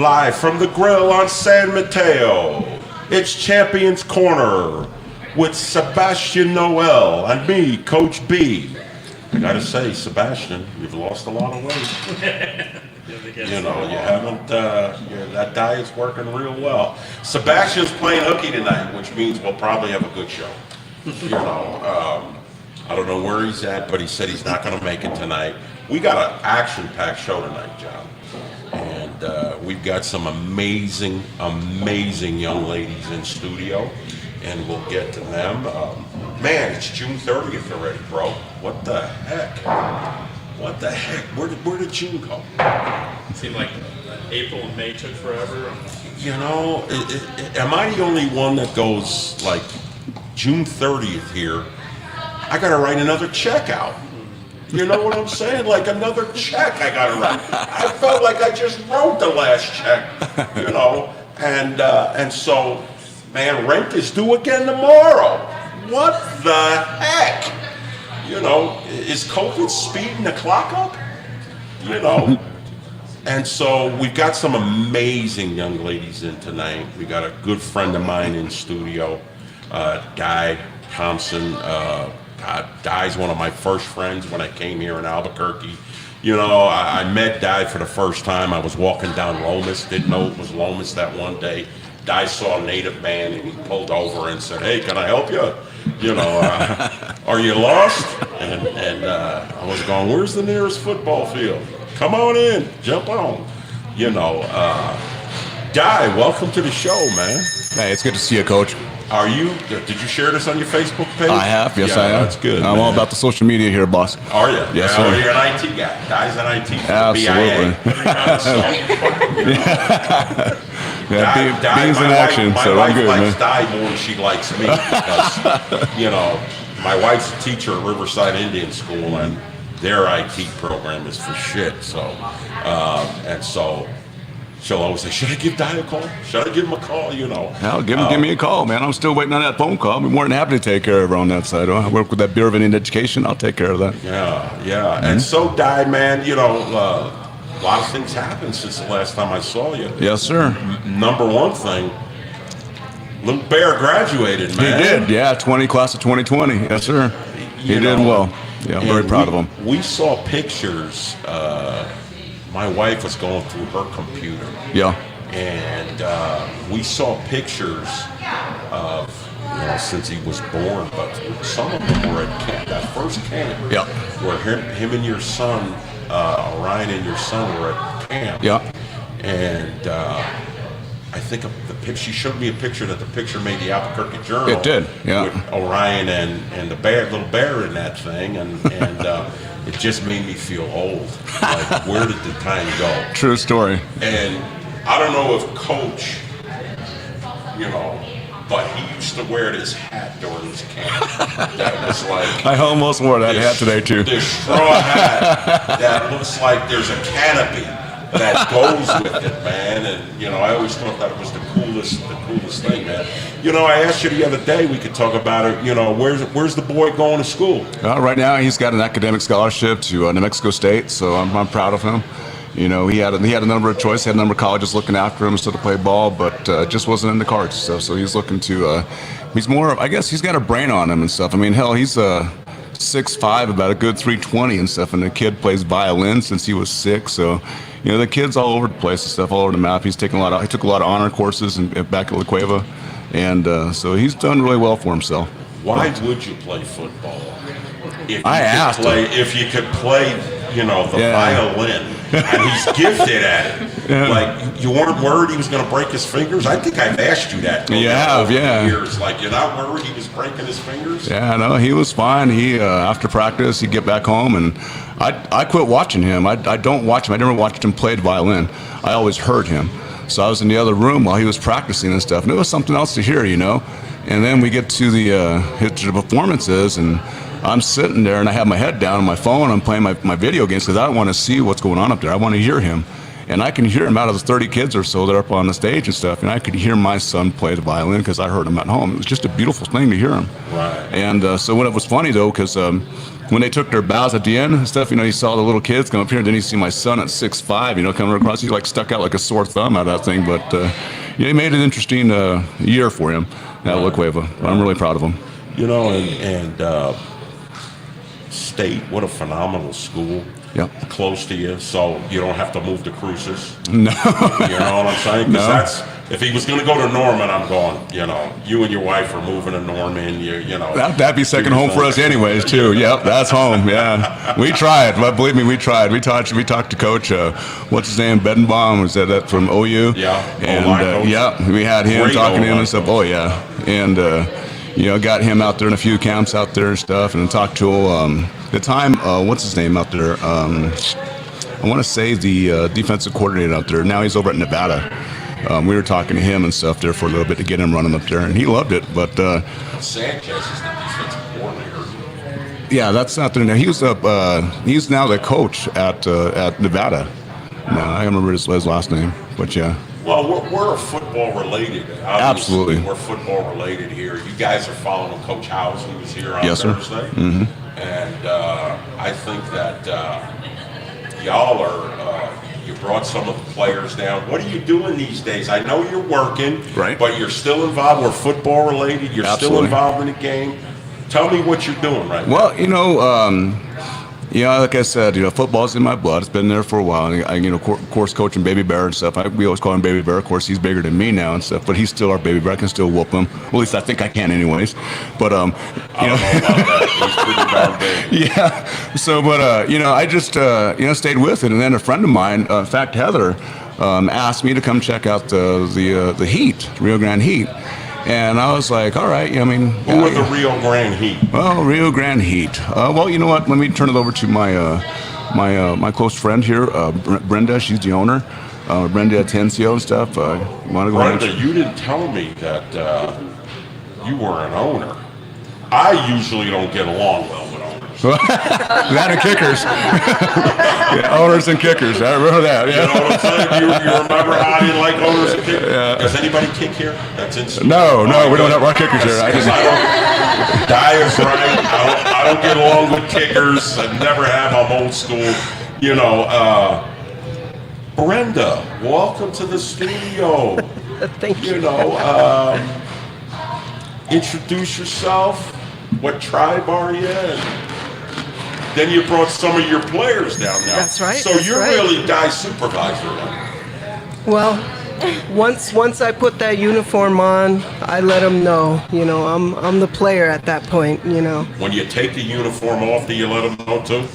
Live from the grill on San Mateo, it's Champions Corner with Sebastian Noel and me, Coach B. I gotta say, Sebastian, you've lost a lot of weight. You know, you haven't, that diet's working real well. Sebastian's playing hooky tonight, which means we'll probably have a good show. You know, I don't know where he's at, but he said he's not gonna make it tonight. We got an action-packed show tonight, John. And we've got some amazing, amazing young ladies in studio, and we'll get to them. Man, it's June 30th already, bro. What the heck? What the heck? Where did June go? It seemed like April and May took forever. You know, am I the only one that goes like June 30th here? I gotta write another check out. You know what I'm saying? Like another check I gotta write. I felt like I just wrote the last check, you know. And so, man, rent is due again tomorrow. What the heck? You know, is COVID speeding the clock up? You know. And so we've got some amazing young ladies in tonight. We got a good friend of mine in studio, Di Thompson. Di's one of my first friends when I came here in Albuquerque. You know, I met Di for the first time. I was walking down Lomas, didn't know it was Lomas that one day. Di saw a native man and he pulled over and said, "Hey, can I help you? You know, are you lost?" And I was going, "Where's the nearest football field? Come on in, jump on." You know, Di, welcome to the show, man. Hey, it's good to see you, Coach. Did you share this on your Facebook page? I have, yes, I have. That's good. I'm all about the social media here, boss. Are you? Yes, sir. sir. You're an IT guy. Di's an IT guy. Absolutely. Beans in action, so I'm good, man. My wife likes Di more than she likes me because, you know, my wife's a teacher at Riverside Indian School and their IT program is for shit. So, and so she'll always say, "Should I give Di a call? Should I give him a call?" You know. Hell, give me a call, man. I'm still waiting on that phone call. I'll be more than happy to take care of her on that side. I work with that Bureau of Indian Education. I'll take care of that. Yeah. Mm-hmm. And so, Di, man, you know, a lot of things happened since the last time I saw you. Yes, sir. Number one thing, Luke Bear graduated, man. He did, yeah. Class of 2020. Yes, sir. He did well. Yeah, I'm very proud of him. We saw pictures. My wife was going through her computer. Yeah. And we saw pictures of, you know, since he was born, but some of them were at camp, that first camp. Yeah. Where him and your son, Orion and your son were at camp. Yeah. And I think she showed me a picture that the picture made the Albuquerque Journal. It did, yeah. With Orion and the little bear in that thing, and it just made me feel old. Like, where did the time go? True story. And I don't know if Coach, you know, but he used to wear this hat during his camp. That was like... I almost wore that hat today, too. This straw hat that looks like there's a canopy that goes with it, man. And, you know, I always thought that was the coolest thing, man. You know, I asked you the other day, we could talk about it, you know, where's the boy going to school? Right now, he's got an academic scholarship to New Mexico State, so I'm proud of him. You know, he had a number of choices, had a number of colleges looking after him still to play ball, but just wasn't in the cards. So he's looking to, he's more, I guess he's got a brain on him and stuff. I mean, hell, he's 6'5", about a good 320 and stuff, and the kid plays violin since he was 6, so... You know, the kid's all over the place and stuff, all over the map. He took a lot of honor courses back at La Cueva, and so he's done really well for himself. Why would you play football if you could play, you know, the violin? And he's gifted at it. Yeah. Like, you weren't worried he was going to break his fingers? I think I've asked you that. Over the years. Like, you're not worried he was breaking his fingers? Yeah, no, he was fine. He after practice, he'd get back home, and I quit watching him. I don't watch him. I never watched him play the violin. I always heard him. So I was in the other room while he was practicing and stuff, and it was something else to hear, you know. And then we get to the performances, and I'm sitting there and I have my head down on my phone. I'm playing my video games because I want to see what's going on up there. I want to hear him. And I can hear him out of the 30 kids or so that are up on the stage and stuff. And I could hear my son play the violin because I heard him at home. It was just a beautiful thing to hear him. Right. And so when it was funny, though, because when they took their bows at the end and stuff, you saw the little kids come up here, and then you see my son at 6'5", coming across. He like stuck out like a sore thumb out of that thing. But he made an interesting year for him at La Cueva. I'm really proud of him. And State, what a phenomenal school. Yep. Close to you, so you don't have to move to Cruces. No. You know what I'm saying? No. Because if he was going to go to Norman, I'm going, you and your wife are moving to Norman, That'd be second home for us anyways, too. Yep, that's home, yeah. We tried, but believe me, we tried. We talked to Coach, what's his name, Bedenbaum, was that from OU? Yeah, And, we had him Great talking to him O-line and stuff. coach. Oh, yeah. And, got him out there in a few camps out there and stuff, and talked to the time, what's his name out there? I want to say the defensive coordinator out there. Now he's over at Nevada. We were talking to him and stuff there for a little bit to get him running up there, and he loved it. But Sanchez is the defensive coordinator. yeah, that's not there now. He was up. He's now the coach at Nevada. No, I don't remember his last name, but yeah. Well, we're football related. Obviously, Absolutely. We're football related here. You guys are following Coach House. He was here on Yes, sir. Thursday. Mm-hmm. And I think that y'all are, you brought some of the players down. What are you doing these days? I know you're working, Right. but you're still involved. We're football related. You're still Absolutely. involved in the game. Tell me what you're doing right now. Well, like I said, football's in my blood. It's been there for a while. And I, of course, coaching Baby Bear and stuff. We always call him Baby Bear. Of course, he's bigger than me now and stuff, but he's still our Baby Bear. I can still whoop him. Well, at least I think I can, anyways. But I don't know about that. He's pretty darn big. yeah. So, but I just stayed with it, and then a friend of mine, in fact, Heather, asked me to come check out the Heat, Rio Grande Heat. And I was like, all right, Who are the Rio Grande Heat? Well, Rio Grande Heat. Well, you know what? Let me turn it over to my close friend here, Brenda. She's the owner. Brenda Atencio and stuff. You want to go ahead? Brenda, you didn't tell me that you were an owner. I usually don't get along well with owners. That and kickers. Yeah, owners and kickers. I remember that. Yeah. You know what I'm saying? You remember how I didn't like owners and kickers? Yeah. Does anybody kick here? That's instant. No, we don't have our kickers here. Dyer's right. I don't get along with kickers. I never have. I'm old school. Brenda, welcome to the studio. Thank you. Introduce yourself. What tribe are you? Then you brought some of your players down now. That's right, So that's you're right. really Dye supervisor now. Well, once I put that uniform on, I let them know. I'm the player at that point. When you take the uniform off, do you let them know too?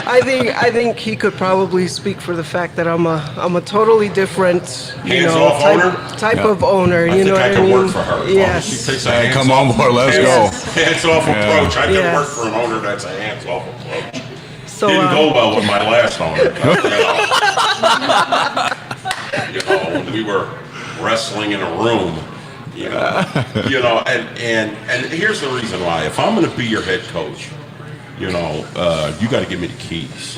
I think he could probably speak for the fact that I'm a totally different Hands-off owner? type of owner. I You think know I what can I mean? work for her. Yes. She takes a Hey, come hands-off- on board, let's go. Hands-off approach. I can Yes. work for an owner that's a hands-off approach. So Didn't go well with my last owner. When we were wrestling in a room, and here's the reason why. If I'm going to be your head coach, you got to give me the keys.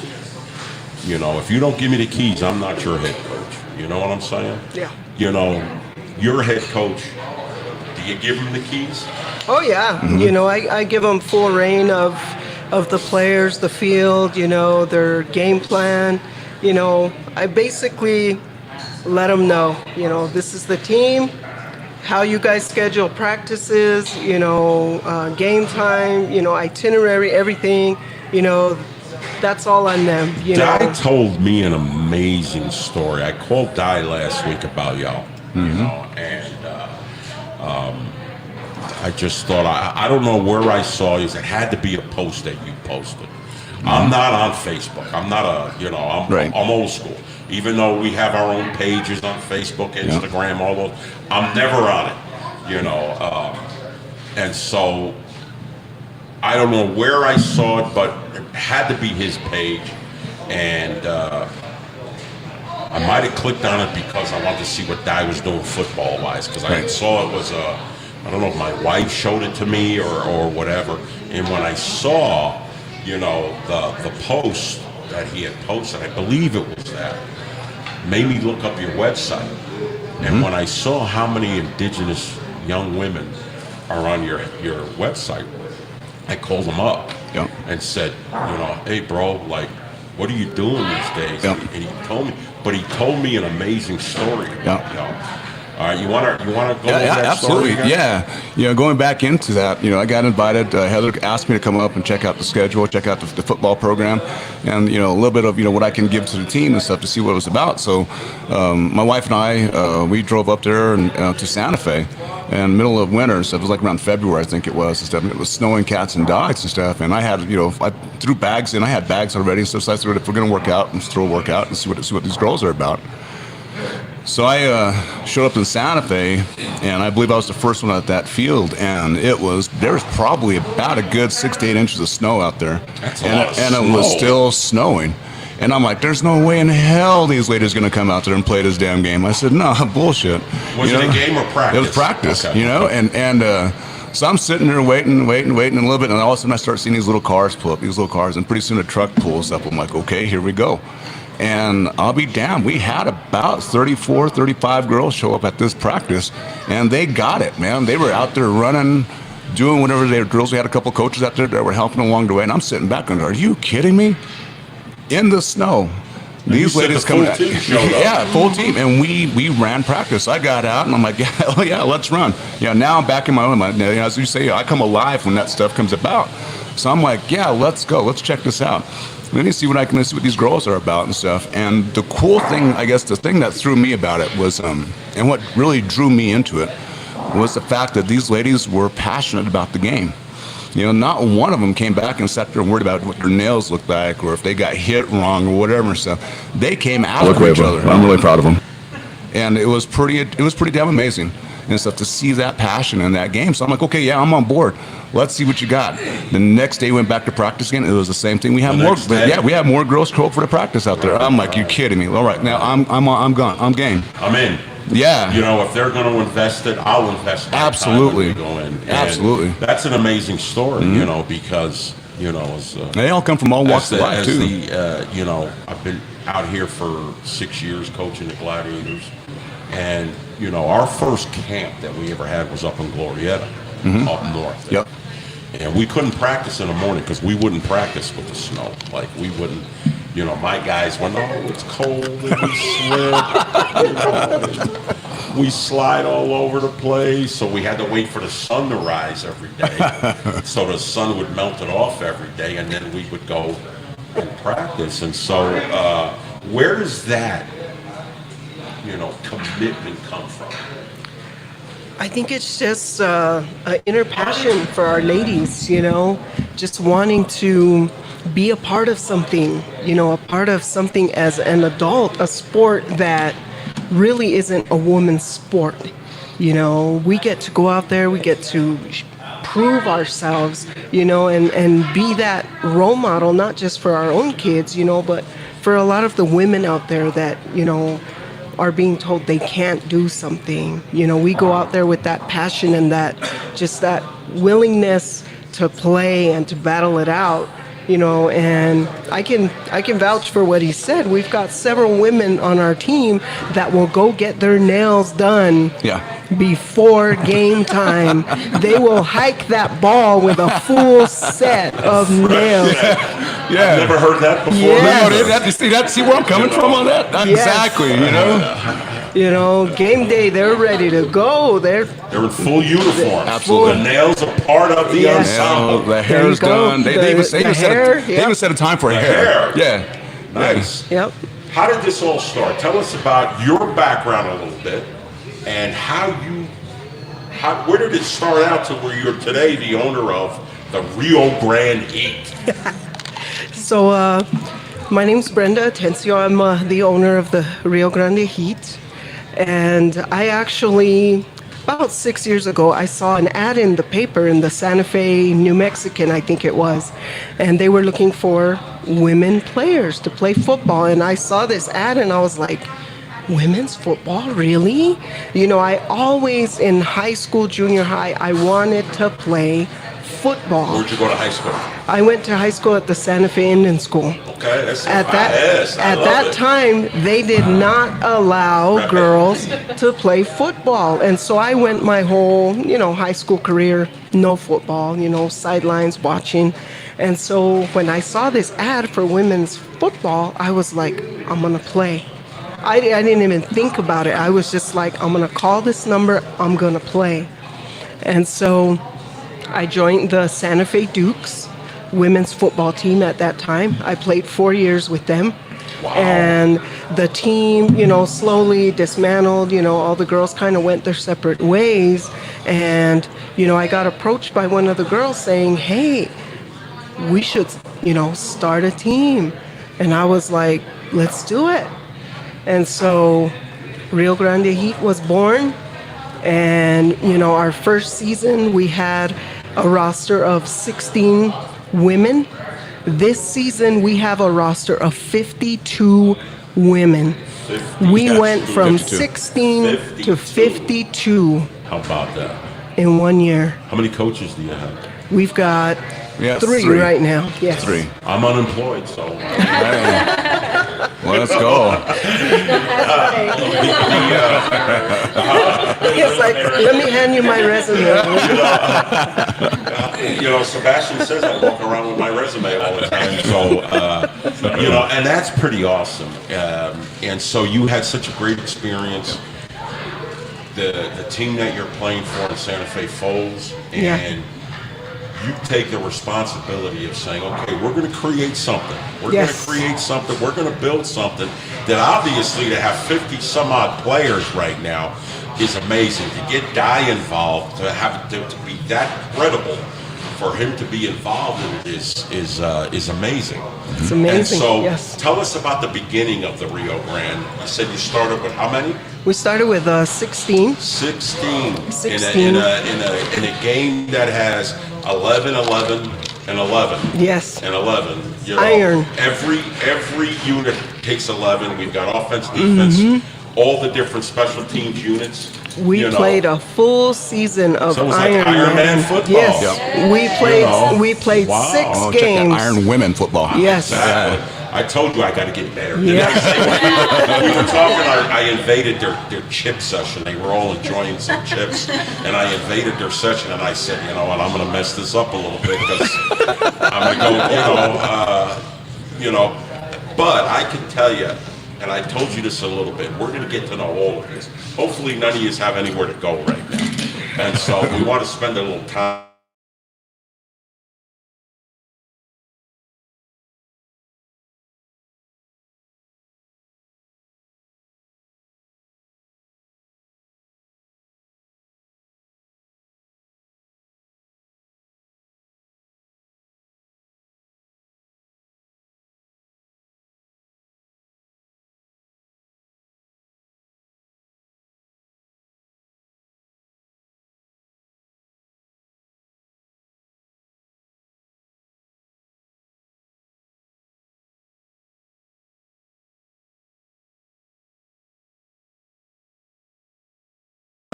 If you don't give me the keys, I'm not your head coach. You know what I'm saying? Yeah. Your head coach, do you give him the keys? Oh yeah, I give them full reign of the players, the field, their game plan. I basically let them know, this is the team, how you guys schedule practices, game time, itinerary, everything, that's all on them. Di told me an amazing story. I called Di last week about y'all, and I just thought, I don't know where I saw you. It had to be a post that you posted. I'm not on Facebook. I'm not Right. I'm old school. Even though we have our own pages on Facebook, Instagram, all those, I'm never on it, and so I don't know where I saw it, but it had to be his page, and I might have clicked on it because I wanted to see what Di was doing football-wise, because I Right. saw it was I don't know if my wife showed it to me or whatever, and when I saw, the post, that he had posted, I believe it was that, made me look up your website. And when I saw how many indigenous young women are on your website, I called him up Yeah. and said, hey, bro, like, what are you doing these days? Yeah. And he told me, but he told me an amazing story. Yeah. All right, you want to go over Yeah, that absolutely. story again? Yeah. Going back into that, I got invited. Heather asked me to come up and check out the schedule, check out the football program, and, a little bit of, what I can give to the team and stuff to see what it was about. So my wife and I, we drove up there and, to Santa Fe in the middle of winter. So it was like around February, I think it was, and stuff. And it was snowing cats and dogs and stuff. And I had, I threw bags in. I had bags already. So I said, if we're going to work out, let's throw a workout and see what these girls are about. So I showed up in Santa Fe, and I believe I was the first one at that field, and there was probably about a good 6 to 8 inches of snow out there. That's a lot of and it was snow. still snowing. And I'm like, there's no way in hell these ladies are going to come out there and play this damn game. I said, no, bullshit. Was it a game or practice? It was practice, Okay. and so I'm sitting there waiting a little bit, and all of a sudden I start seeing these little cars pull up, and pretty soon a truck pulls up. I'm like, okay, here we go. And I'll be damned, we had about 34, 35 girls show up at this practice, and they got it, man. They were out there running, doing whatever they were. Girls, we had a couple coaches out there that were helping along the way, and I'm sitting back and are you kidding me? In the snow. These said ladies the come full team showed up. Yeah, full team. And we ran practice. I got out and I'm like, yeah, let's run. Yeah, now I'm back in my own mind. As you say, I come alive when that stuff comes about. So I'm like, yeah, let's go. Let's check this out. Let me see what these girls are about and stuff. And the cool thing, I guess, the thing that threw me about it was, and what really drew me into it, was the fact that these ladies were passionate about the game. Not one of them came back and sat there and worried about what their nails looked like or if they got hit wrong or whatever stuff. They came after each other. I'm really proud of them. And it was pretty damn amazing and stuff to see that passion in that game. So I'm like, okay, yeah, I'm on board. Let's see what you got. The next day we went back to practice again. It was the same thing. We had more girls show up for the practice out there. I'm like, you kidding me? All right, now I'm gone. I'm game. I'm in. Yeah. If they're going to invest it, I'll invest my Absolutely. time when we go in. And Absolutely. that's an amazing story, because, as They all come from all walks of life too. I've been out here for 6 years coaching the Gladiators, and our first camp that we ever had was up in Glorieta, up north. Yep. And we couldn't practice in the morning because we wouldn't practice with the snow. Like we wouldn't. My guys went, oh, it's cold and we slip. We slide all over the place. So we had to wait for the sun to rise every day. So the sun would melt it off every day, and then we would go and practice. And so where does that, commitment come from? I think it's just an inner passion for our ladies, just wanting to be a part of something, a part of something as an adult, a sport that really isn't a woman's sport. We get to go out there, we get to prove ourselves, and be that role model, not just for our own kids, but for a lot of the women out there that, are being told they can't do something. We go out there with that passion and that willingness to play and to battle it out, and I can vouch for what he said. We've got several women on our team that will go get their nails done before game time. They will hike that ball with a full set of nails. Yeah. I've never heard that before. Yeah. See where I'm coming from on that? Yes. Exactly, Game day, they're ready to go. They're in full uniform. Absolutely. The nails are part of the ensemble. The hair is done. They even set a time for hair. Yeah. Nice. Yep. How did this all start? Tell us about your background a little bit and where did it start out to where you're today the owner of the Rio Grande Heat? So, my name's Brenda Atencio. I'm the owner of the Rio Grande Heat. And I actually, about 6 years ago, I saw an ad in the paper in the Santa Fe New Mexican, I think it was. And they were looking for women players to play football. And I saw this ad and I was like, women's football, really? I always, in high school, junior high, I wanted to play football. Where'd you go to high school? I went to high school at the Santa Fe Indian School. Okay, that's At I that love it. time, they did not allow Right. girls to play football, and so I went my whole high school career no football, sidelines watching. And so when I saw this ad for women's football, I was like, I'm gonna play. I didn't even think about it. I was just like, I'm gonna call this number, I'm gonna play. And so I joined the Santa Fe Dukes women's football team at that time. I played 4 years with them. Wow. And the team, slowly dismantled, all the girls kind of went their separate ways. And, I got approached by one of the girls saying, hey, we should, start a team. And I was like, let's do it. And so Rio Grande Heat was born. And, our first season, we had a roster of 16 women. This season, we have a roster of 52 women. We Yes, went from 52. 16 to 52 How about that? in 1 year. How many coaches do you have? We've got Yes, three right now. Yes. 3. I'm unemployed, so. Hey. Let's go. It's like, let me hand you my resume. Sebastian says I walk around with my resume all the time. So, and that's pretty awesome. And so you had such a great experience. The team that you're playing for in Santa Fe folds, Yeah. and you take the responsibility of saying, okay, we're going to create something. We're Yes. going to create something. We're going to build something that obviously to have 50 some odd players right now is amazing. To get Di involved, to have to be that credible, for him to be involved in it is amazing. It's amazing. And so Yes. tell us about the beginning of the Rio Grande. You said you started with how many? We started with 16. 16. 16. In a game that has 11, 11, and 11. Yes. And 11. Iron. Every unit takes 11. We've got offense, defense, all the different special teams units. We played a full season of So it was like Iron Iron Man football. Yes, Yep. we played Wow. 6 Oh, check games. that Iron Women football. Yes. Exactly. I told you I got to get better. Didn't Yeah. I say we were talking? I invaded their chip session. They were all enjoying some chips, and I invaded their session. And I said, what, I'm going to mess this up a little bit because I'm going to go, But I can tell you, and I told you this a little bit. We're going to get to know all of this. Hopefully, none of you have anywhere to go right now, and so we want to spend a little time.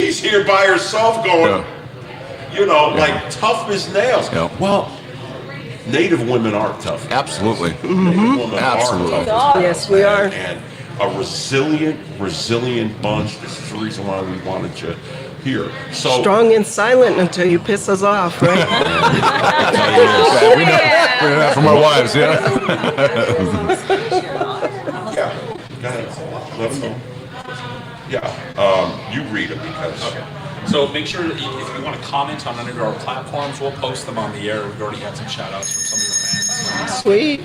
She's here by herself going, like tough as nails. Yeah. Well, Native women are tough. Absolutely. Native women Absolutely. are tough. Yes, we are. And a resilient bunch. This is the reason why we wanted you here. So Strong and silent until you piss us off, right? Yeah, we know that from our wives, yeah. yeah, go ahead. Let them know. Yeah, you read it because. So make sure that if you want to comment on any of our platforms, we'll post them on the air. We've already had some shout outs from some of your fans. Sweet.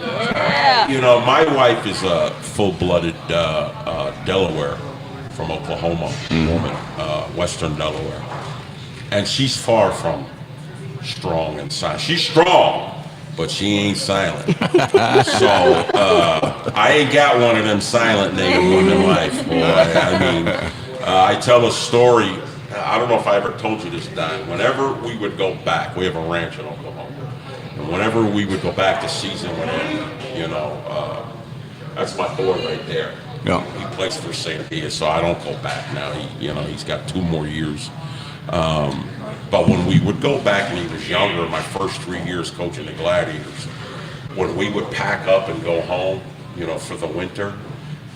My wife is a full-blooded Delaware from Oklahoma woman, Western Delaware, and she's far from strong and silent. She's strong, but she ain't silent. So I ain't got one of them silent Native women life, boy. I mean, I tell a story. I don't know if I ever told you this, Don. Whenever we would go back, we have a ranch in Oklahoma, and whenever we would go back, the season would end. That's my boy right there. Yeah. He plays for St. Diaz, so I don't go back now. He's got 2 more years. But when we would go back, and he was younger, my first 3 years coaching the Gladiators, when we would pack up and go home, for the winter,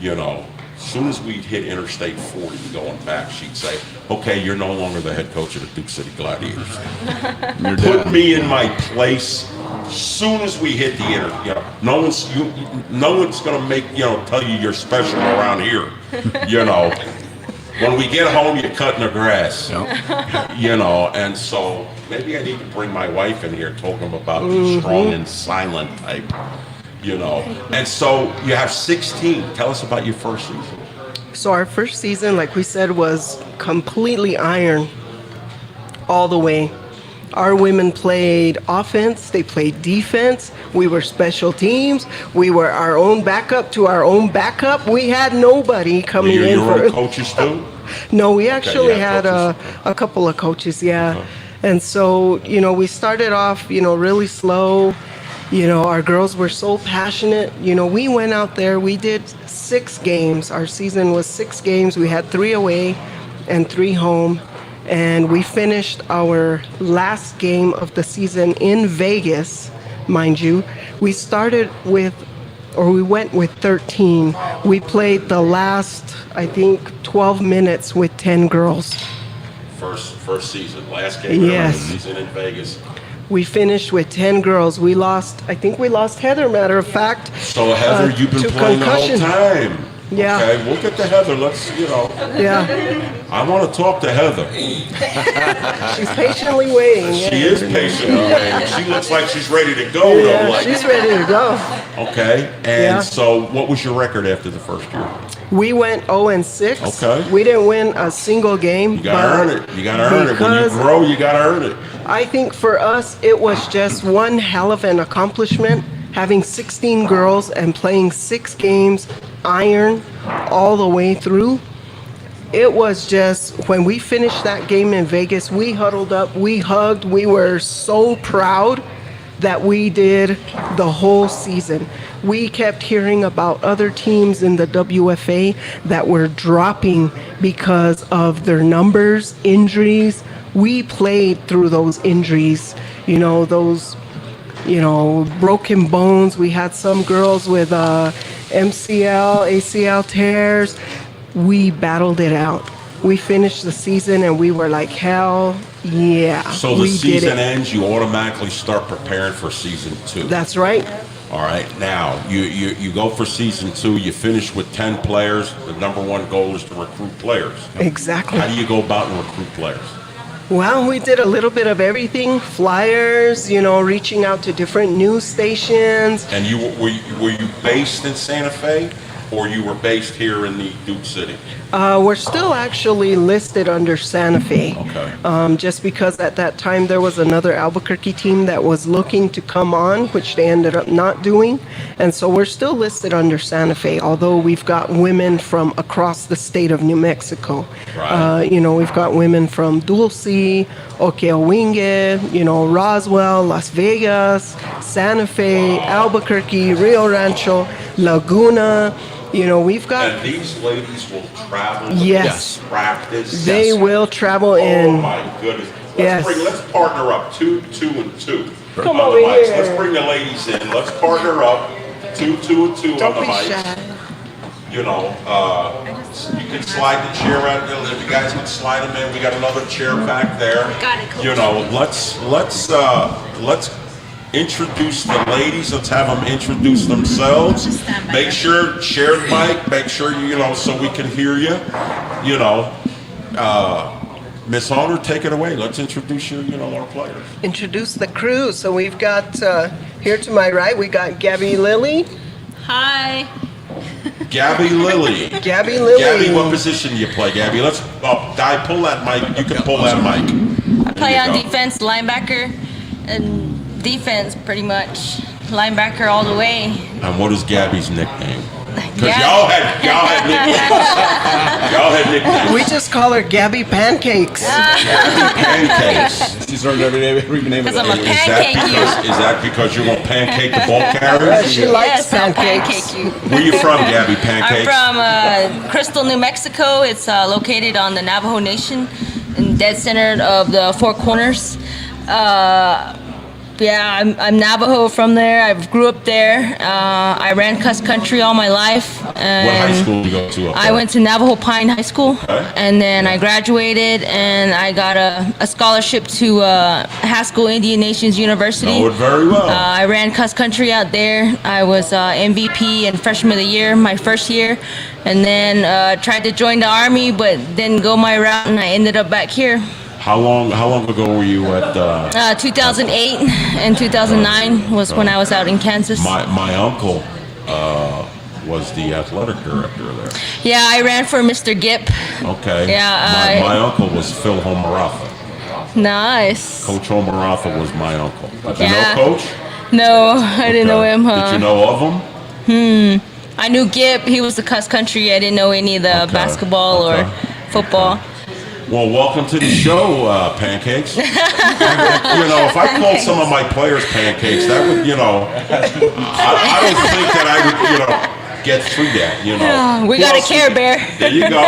as soon as we'd hit Interstate 40 going back, she'd say, "Okay, you're no longer the head coach of the Duke City Gladiators. Put me in my place." As soon as we hit the no one's gonna make tell you you're special around here. When we get home, you're cutting the grass. And so maybe I need to bring my wife in here, talking about the strong and silent type. And so you have 16. Tell us about your first season. So our first season, like we said, was completely iron all the way. Our women played offense, they played defense, we were special teams, we were our own backup to our own backup. We had nobody coming You're in your for own coaches too? No, we actually you had had a couple of coaches, yeah. And so, we started off, really slow. Our girls were so passionate. We went out there, we did 6 games. Our season was 6 games. We had 3 away and 3 home. And we finished our last game of the season in Vegas, mind you. We went with 13. We played the last, I think, 12 minutes with 10 girls. First season, last game Yes. of the season in Vegas. We finished with 10 girls. I think we lost Heather, matter of fact. So Heather, you've been to playing concussion. the whole time. Yeah. Okay, we'll get to Heather. Let's, Yeah, I want to talk to Heather. she's patiently waiting. She is patient. Okay. She looks like she's ready to go, though. Yeah, Like, she's ready to go. okay. And Yeah. so what was your record after the first year? We went 0-6. Okay. We didn't win a single game. You got to earn it. You got to earn it. When you because grow, you got to earn it. I think for us, it was just one hell of an accomplishment, having 16 girls and playing 6 games, iron, all the way through. It was just, when we finished that game in Vegas, we huddled up, we hugged, we were so proud that we did the whole season. We kept hearing about other teams in the WFA that were dropping because of their numbers, injuries. We played through those injuries, those, broken bones. We had some girls with MCL, ACL tears. We battled it out. We finished the season and we were like, hell yeah. So the we did season it. ends, you automatically start preparing for season 2. That's right. All right. Now, you go for season 2, you finish with 10 players. The number one goal is to recruit players. Exactly. How do you go about and recruit players? Well, we did a little bit of everything. Flyers, reaching out to different news stations. And were you based in Santa Fe, or you were based here in the Duke City? We're still actually listed under Santa Fe. Okay. Just because at that time there was another Albuquerque team that was looking to come on, which they ended up not doing. And so we're still listed under Santa Fe, although we've got women from across the state of New Mexico. Right. We've got women from Dulce, Okeowinge, Roswell, Las Vegas, Santa Fe, Albuquerque, Rio Rancho, Laguna. We've got... And these ladies will travel to Yes. practice. They will travel Oh in. my goodness. Yes. Let's partner up, two and two. Come on over the mics. here. Let's bring the ladies in. Let's partner up, two and two Don't on the be mics. shy. You can slide the chair out. If you guys can slide them in, we got another chair back there. Got it, Coach. Let's introduce the ladies. Let's have them introduce themselves. Stand by Make there. sure share the mic. Make sure so we can hear you. Miss Honor, take it away. Let's introduce our players. Introduce the crew. So we've got here to my right, we got Gabby Lilly. Hi. Gabby Lilly. Gabby Lilly. Gabby, what position do you play, Gabby? Let's pull that mic. You can pull that mic. I play There you on go. defense, linebacker, and defense pretty much. Linebacker all the way. And what is Gabby's nickname? Because Gabby. y'all had nicknames. Y'all had nicknames. We just call her Gabby Pancakes. Pancakes. She's learned every name of Because I'm a it. pancake you. Is that because you're gonna pancake the ball carriers? She likes Yes, I'll pancakes. pancake you. Where you from, Gabby I'm Pancakes? from Crystal, New Mexico. It's located on the Navajo Nation. in dead center of the Four Corners. Yeah, I'm Navajo from there. I grew up there. I ran cross country all my life. And What high school did you go to up I there? went to Navajo Pine High School, Okay. and then I graduated, and I got a scholarship to Haskell Indian Nations University. Know it very well. I ran cross country out there. I was MVP and freshman of the year my first year, and then tried to join the Army, but didn't go my route, and I ended up back here. How long ago were you at 2008 and 2009 was when I was out in Kansas. my uncle was the athletic director there. Yeah, I ran for Mr. Gipp. Okay. Yeah, my uncle was Phil Homaratha. Nice. Coach Homaratha was my uncle. Did you Yeah. know Coach? No, I didn't know Okay. him. Did you know of him? I knew Gipp. He was the cross country. I didn't know any of the Okay. basketball or Okay. football. Well, welcome to the show, Pancakes. You know, if I called some of my players Pancakes, that would, I don't think that I would, get through that, We Who got a else Care we- Bear. There you go.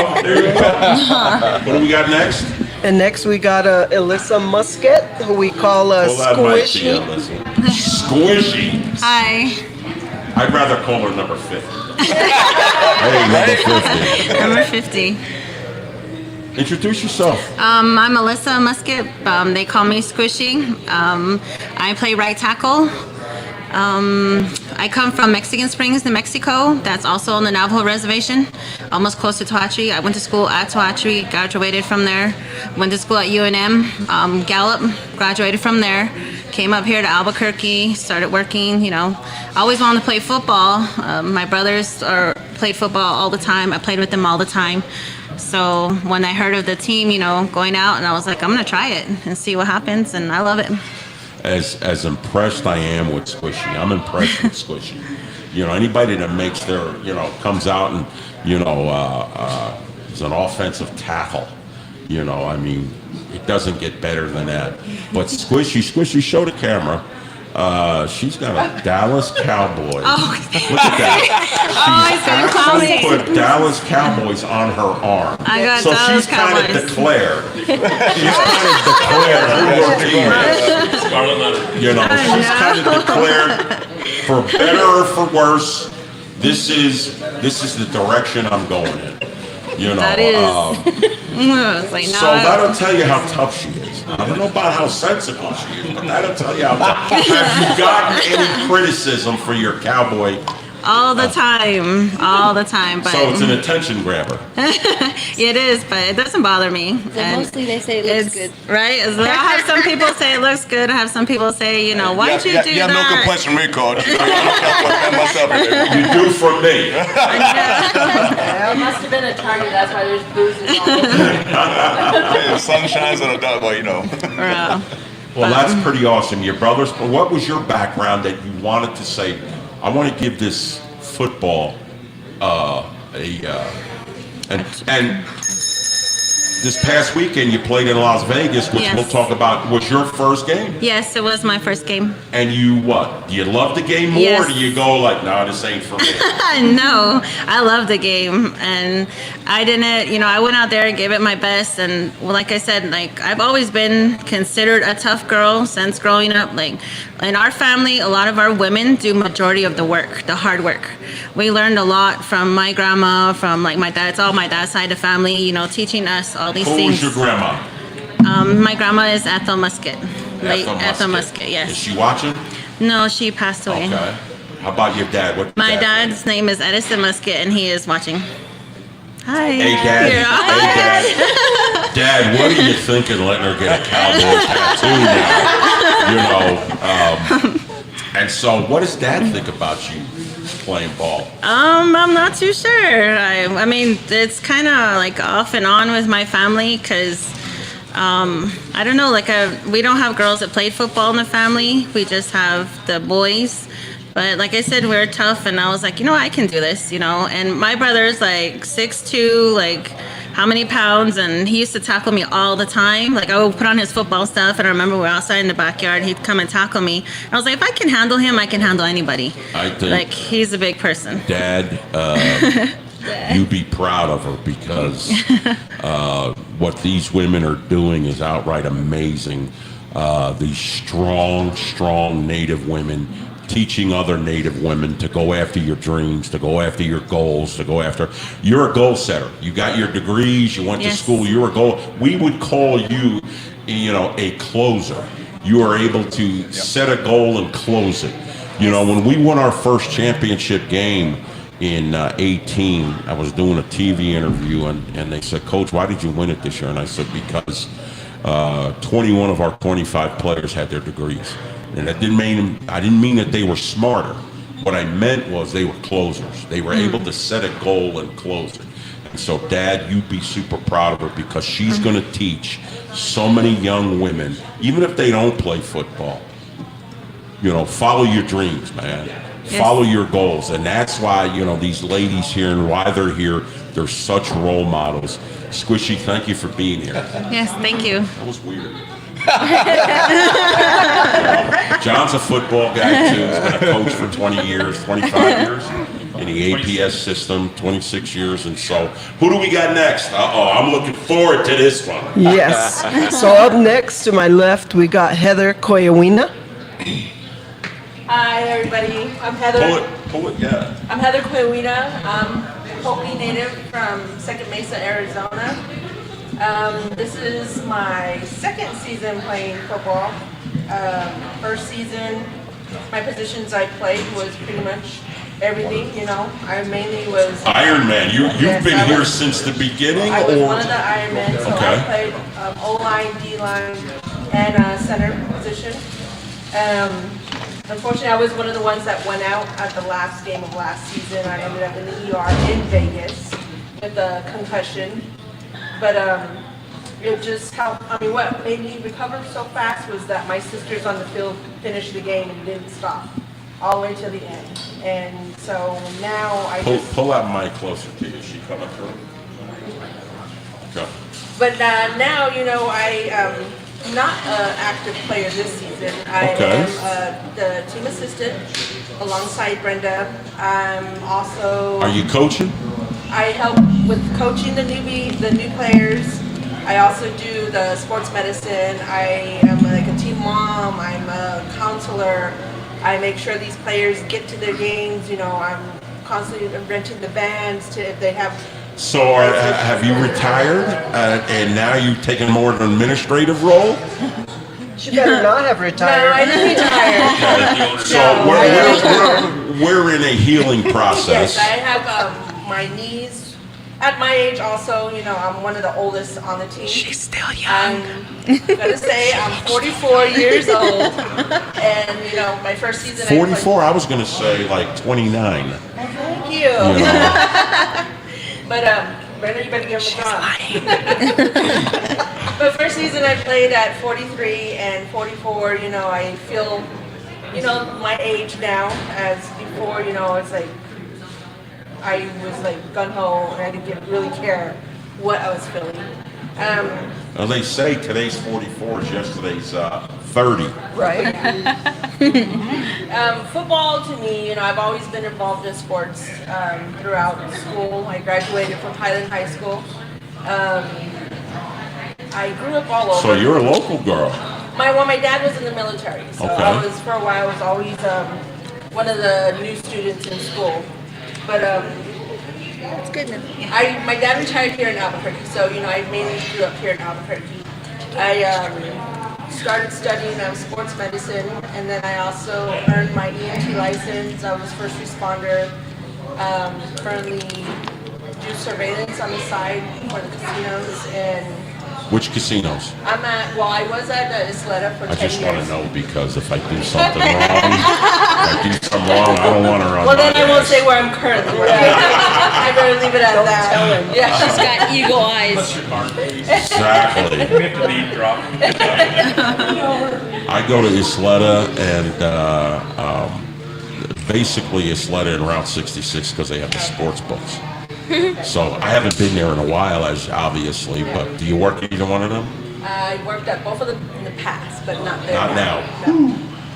What do we got next? And next we got Alyssa Musket, who we call Pull that mic to Squishy. you, listen. Squishy. Hi, I'd rather call her number 50. Hey, number 50. number 50. Introduce yourself. I'm Alyssa Musket. They call me Squishy. I play right tackle. I come from Mexican Springs, New Mexico. That's also on the Navajo Reservation, almost close to Toatri. I went to school at Toatri, graduated from there. Went to school at UNM, Gallup, graduated from there. Came up here to Albuquerque, started working, Always wanted to play football. My brothers played football all the time. I played with them all the time. So when I heard of the team, going out, and I was like, I'm going to try it and see what happens, and I love it. As impressed I am with Squishy, I'm impressed with Squishy. Anybody that makes their, comes out and, is an offensive tackle. It doesn't get better than that. But Squishy, show the camera. She's got a Dallas Cowboys. Oh. Look at that. Oh, She's he's gonna actually put Dallas Cowboys on her arm. I got so Dallas she's kind of Cowboys. declared. She's kind of declared who her team is. She's kind of declared, for better or for worse, this is the direction I'm going in. That is. I was like, no. So that'll tell you how tough she is. I don't know about how sensible she is, but that'll tell you how tough. Have you gotten any criticism for your cowboy? all the time. But So it's an attention grabber. it is, but it doesn't bother me. And mostly they say it looks it's good. right. I have some people say it looks good. I have some people say, why'd you do You have no that? complaints from me, coach. I don't myself. You do from me. It must have been a target. That's why there's bruises all over. The sun shines on a dog, Bro. Well, that's pretty awesome. Your brothers, what was your background that you wanted to say, I want to give this football and this past weekend you played in Las Vegas, which Yes. we'll talk about, was your first game? Yes, it was my first game. And you what? Do you love the game more Yes. or do you go like, no, this ain't for me? No, I love the game, and I didn't. I went out there and gave it my best, and like I said, I've always been considered a tough girl since growing up. In our family, a lot of our women do majority of the work, the hard work. We learned a lot from my grandma, from my dad's side of the family. Teaching us all these Who things. was your grandma? My grandma is Ethel Musket, late Ethel Musket. Is Yes. she watching? No, she passed away. Okay. How about your dad? What My dad? dad's name is Edison Musket, and he is watching. Hi. Hey, Dad. Yeah. Hey, Dad. Dad, what are you thinking letting her get a cowboy tattoo now? And so what does Dad think about you playing ball? I'm not too sure. I mean, it's kind of off and on with my family because I don't know. We don't have girls that played football in the family. We just have the boys. But like I said, we're tough, and I was like, I can do this, And my brother's 6'2", how many pounds, and he used to tackle me all the time. I would put on his football stuff, and I remember we were outside in the backyard. He'd come and tackle me. I was like, if I can handle him, I can handle anybody. I think He's a big person. Dad, you be proud of her because what these women are doing is outright amazing. These strong Native women teaching other Native women to go after your dreams, to go after your goals, to go after. You're a goal setter. You got your degrees. You went to Yes. school. You're a goal. We would call you, a closer. You are able to set a goal and close it. When we won our first championship game in 18, I was doing a TV interview, and they said, "Coach, why did you win it this year?" And I said, "Because 21 of our 25 players had their degrees." And that I didn't mean that they were smarter. What I meant was they were closers. They were able to set a goal and close it. And so, Dad, you'd be super proud of her because she's going to teach so many young women, even if they don't play football, follow your dreams, man. Yes. Follow your goals. And that's why, these ladies here and why they're here, they're such role models. Squishy, thank you for being here. Yes, thank you. That was weird. John's a football guy too. He's been a coach for 20 years, 25 years in the APS system, 26 years. And so, who do we got next? I'm looking forward to this one. Yes. So up next to my left, we got Heather Koyawina. Hi, everybody. I'm Heather. Pull it, yeah. I'm Heather Koyawina. I'm Hopi native from Second Mesa, Arizona. This is my second season playing football. First season, my positions I played was pretty much everything. I mainly was. Iron Man. You've Yes, been I here was- since the beginning, I was or one of the Iron Men, so Okay. I played O-line, D-line, and center position. Unfortunately, I was one of the ones that went out at the last game of last season. I ended up in the ER in Vegas with a concussion. But it just helped. What made me recover so fast was that my sisters on the field finished the game and didn't stop all the way to the end. And so now I just. pull that mic closer to you. Is she coming through? Okay. But now, I'm not an active player this season. I Okay. am the team assistant alongside Brenda. I'm also. Are you coaching? I help with coaching the new players. I also do the sports medicine. I am like a team mom. I'm a counselor. I make sure these players get to their games. I'm constantly renting the vans to if they have. So have you retired and now you've taken more of an administrative role? She better not have No, I retired. didn't retire. So No, we're in a healing process. Yes, I have my knees. At my age, also, I'm one of the oldest on the team. She's still young. I'm gonna say I'm 44 years old, and my first season. 44. I was going to say like 29. Thank you. You know. But Brenda, you better give him a job. But first season I played at 43 and 44. I feel, my age now as before. It's like. I was like gun ho, and I didn't really care what I was feeling. Well, they say today's 44 is yesterday's 30. Right? Football to me, I've always been involved in sports throughout school. I graduated from Highland High School. I grew up all over. So you're a local girl. My dad was in the military, so Okay. I was for a while. I was always one of the new students in school. But it's good now. My dad retired here in Albuquerque, so I mainly grew up here in Albuquerque. I started studying sports medicine, and then I also earned my EMT license. I was first responder. Currently do surveillance on the side for the casinos, and Which casinos? I was at Isleta for 10 I just years. want to know because if I do something wrong, I don't want to run Well, my then I won't ass. say where I'm currently working. I better leave it at that. tell him. Yeah. She's got eagle eyes. What's your card, please? Exactly. We have to name drop. I go to Isleta and basically Isleta and Route 66 because they have the sports books. So I haven't been there in a while, as obviously. But do you work at either one of them? I worked at both of them in the past, but not there. Not now. No.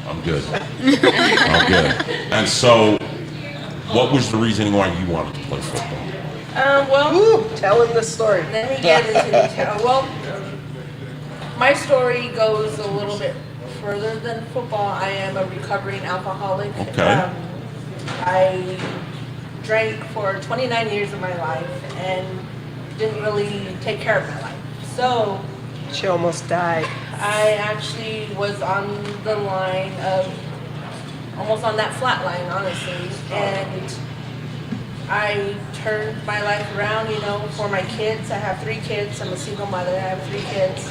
I'm good. I'm good. And so, what was the reasoning why you wanted to play football? Well, Ooh, tell him the story. let me get into detail. Well, my story goes a little bit further than football. I am a recovering alcoholic. Okay. I drank for 29 years of my life and didn't really take care of my life. So She almost died. I actually was on the line of, almost on that flat line, honestly. And I turned my life around, you know, for my kids. I have 3 kids. I'm a single mother. I have 3 kids.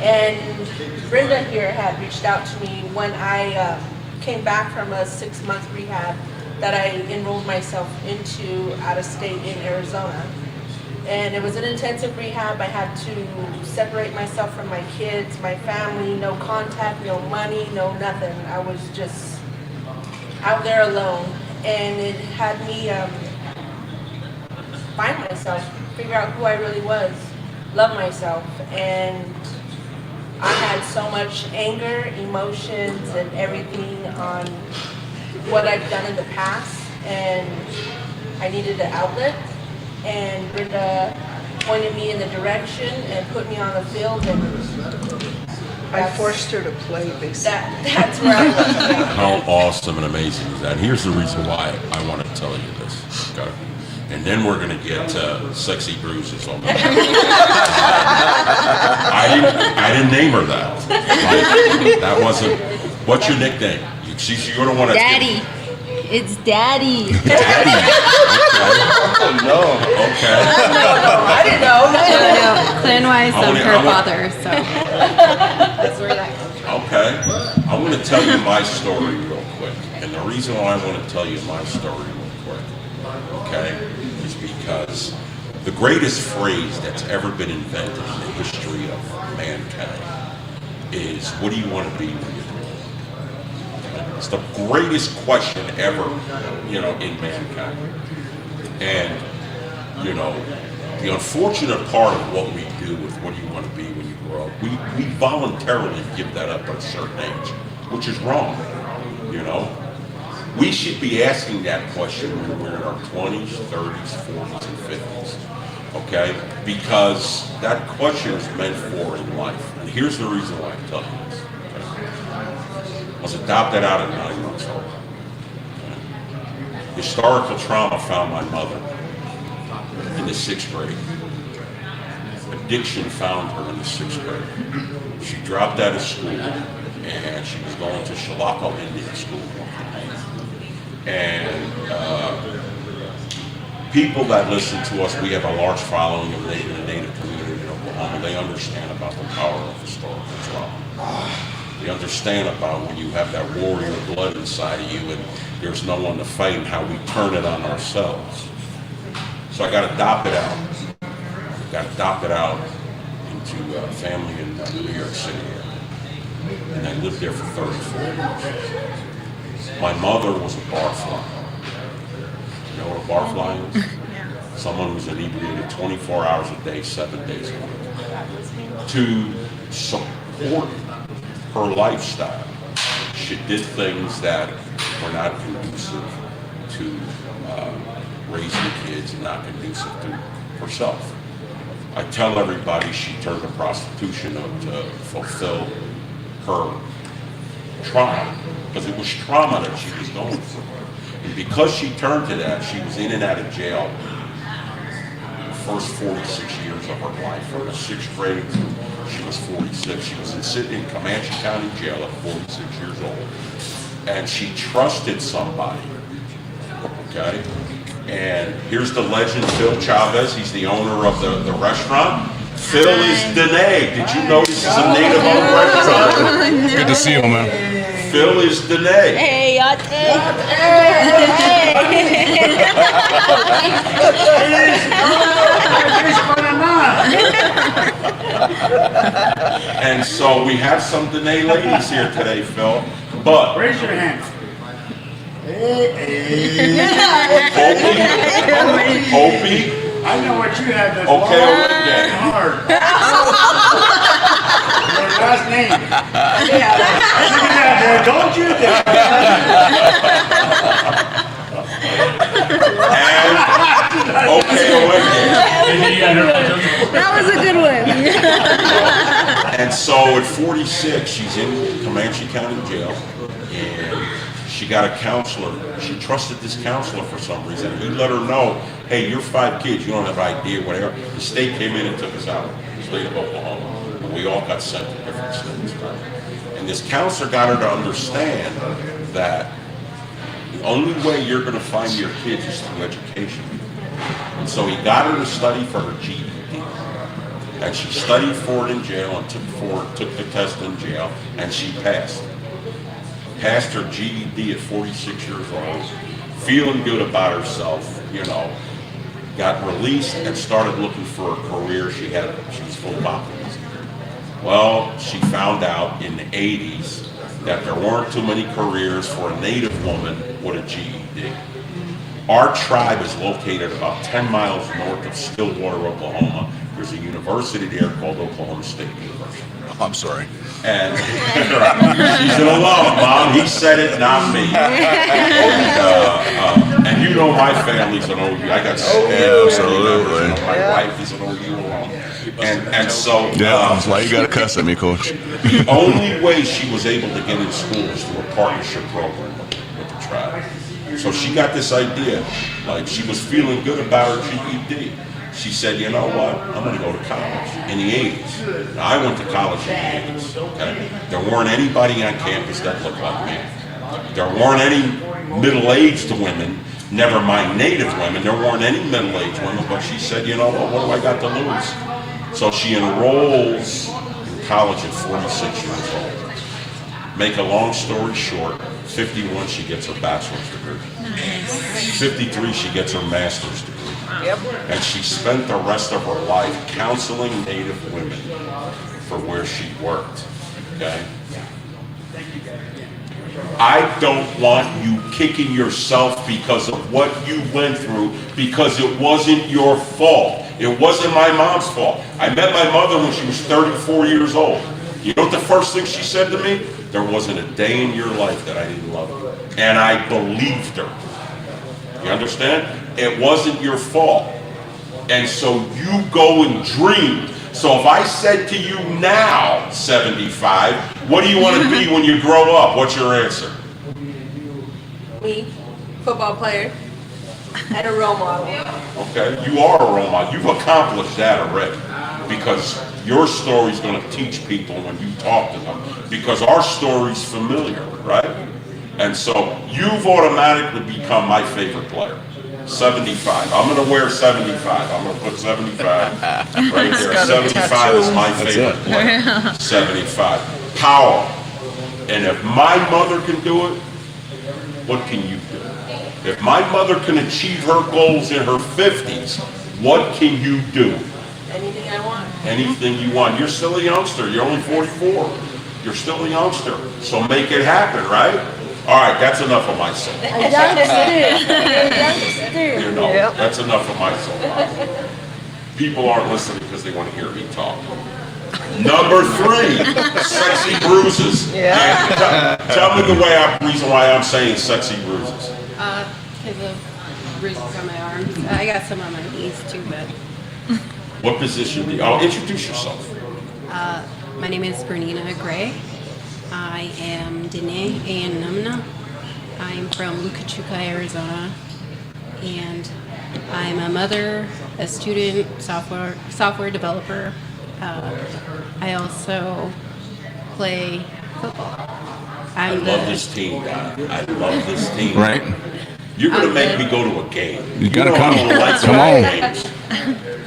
And Brenda here had reached out to me when I came back from a 6-month rehab that I enrolled myself into out of state in Arizona. And it was an intensive rehab. I had to separate myself from my kids, my family, no contact, no money, no nothing. I was just out there alone. And it had me find myself, figure out who I really was, love myself. And I had so much anger, emotions, and everything on what I've done in the past. And I needed an outlet. And Brenda pointed me in the direction and put me on the field, and I forced her to play, basically. that's where I was. How awesome and amazing is that? And here's the reason why I want to tell you this, okay? And then we're going to get sexy bruises on the I didn't name her that. Like, that wasn't. What's your nickname? You're the one that's Daddy. It's Daddy. Daddy. Okay. No. Okay. I didn't know. No, Clan Wise, I wanna- her I wanna- father, so that's where that comes from. Okay. I want to tell you my story real quick. And the reason why I want to tell you my story real quick, okay, is because the greatest phrase that's ever been invented in the history of mankind is, what do you want to be when you grow up? It's the greatest question ever, you know, in mankind. And, you know, the unfortunate part of what we do with what do you want to be when you grow up, we voluntarily give that up at a certain age, which is wrong, you know? We should be asking that question when we're in our 20s, 30s, 40s, and 50s, okay? Because that question is meant for in life. And here's the reason why I'm telling you this. Okay? I was adopted out at 9 months old. Okay? Historical trauma found my mother in the 6th grade. Addiction found her in the 6th grade. She dropped out of school and she was going to Shalako Indian School. And people that listen to us, we have a large following of the Native community in Oklahoma. They understand about the power of historical trauma. They understand about when you have that warrior blood inside of you and there's no one to fight and how we turn it on ourselves. So I got adopted out. Got adopted out into a family in New York City. And I lived there for 34 years. My mother was a barfly. You know what a barfly is? Someone who's inebriated 24 hours a day, 7 days a week. To support her lifestyle, she did things that were not conducive to raising kids and not conducive to herself. I tell everybody she turned to prostitution to fulfill her trauma, because it was trauma that she was going through. And because she turned to that, she was in and out of jail the first 46 years of her life. From the 6th grade to she was 46. She was in Comanche County Jail at 46 years old. And she trusted somebody, okay? And here's the legend, Phil Chavez. He's the owner of the restaurant. Phil is Dene. Did you know this is a native-owned restaurant? Good to see you, man. Phil is Dene. Hey, And so we have some Dene ladies here today, Phil. But Raise your hand. Opie, I know what you have that's okay, long okay. and hard. Your last name. Yeah, boy, don't you dare. And okay, That was a good one. And so at 46, she's in Comanche County Jail, and she got a counselor. She trusted this counselor for some reason. He let her know, hey, you're 5 kids, you don't have ID, whatever. The state came in and took us out, the state of Oklahoma, and we all got sent to different states. And this counselor got her to understand that the only way you're going to find your kids is through education. And so he got her to study for her GED. And she studied for it in jail and took the test in jail, and she passed. Passed her GED at 46 years old, feeling good about herself, you know. Got released and started looking for a career. She was full of optimism. Well, she found out in the 80s that there weren't too many careers for a Native woman with a GED. Our tribe is located about 10 miles north of Stillwater, Oklahoma. There's a university there called Oklahoma State University. I'm sorry. And she's an alum, Mom. He said it, not me. And you know my family's an OU. I got Absolutely. My wife is an OU alum. And so That's why you gotta cuss at me, Coach. the only way she was able to get in school was through a partnership program with the tribe. So she got this idea, like she was feeling good about her GED. She said, you know what, I'm gonna go to college in the 80s. Now, I went to college in the 80s, okay? There weren't anybody on campus that looked like me. There weren't any middle-aged women, never mind Native women, there weren't any middle-aged women, but she said, you know what do I got to lose? So she enrolls in college at 46 years old. Make a long story short, 51 she gets her bachelor's degree. 53 she gets her master's degree. And she spent the rest of her life counseling Native women for where she worked. Okay? I don't want you kicking yourself because of what you went through, because it wasn't your fault. It wasn't my mom's fault. I met my mother when she was 34 years old. You know what the first thing she said to me? There wasn't a day in your life that I didn't love you. And I believed her. You understand? It wasn't your fault. And so you go and dream. So if I said to you now, 75, what do you want to be when you grow up? What's your answer? Me, football player, and a role model. Okay, you are a role model. You've accomplished that already. Because your story's going to teach people when you talk to them. Because our story's familiar, right? And so you've automatically become my favorite player. 75. I'm going to wear 75. I'm going to put 75 right there. 75 is my favorite player. 75. Power. And if my mother can do it, what can you do? If my mother can achieve her goals in her 50s, what can you do? Anything I want. Anything you want. You're still a youngster. You're only 44. You're still a youngster. So make it happen, right? All right, that's enough of my soul. You know, that's enough of my soul. People aren't listening because they want to hear me talk. Number 3, sexy bruises. Tell me the reason why I'm saying sexy bruises. Because of bruises on my arms. I got some on my knees too, but. What position do you? Oh, introduce yourself. My name is Bernina Gray. I am Dene Ayanumna. I'm from Lucachuca, Arizona, and I'm a mother, a student, software developer. I also play football. I love this team, guy. I love this team. Right? You're gonna make me go to a game. You gotta know come. I don't like Come going on. to games.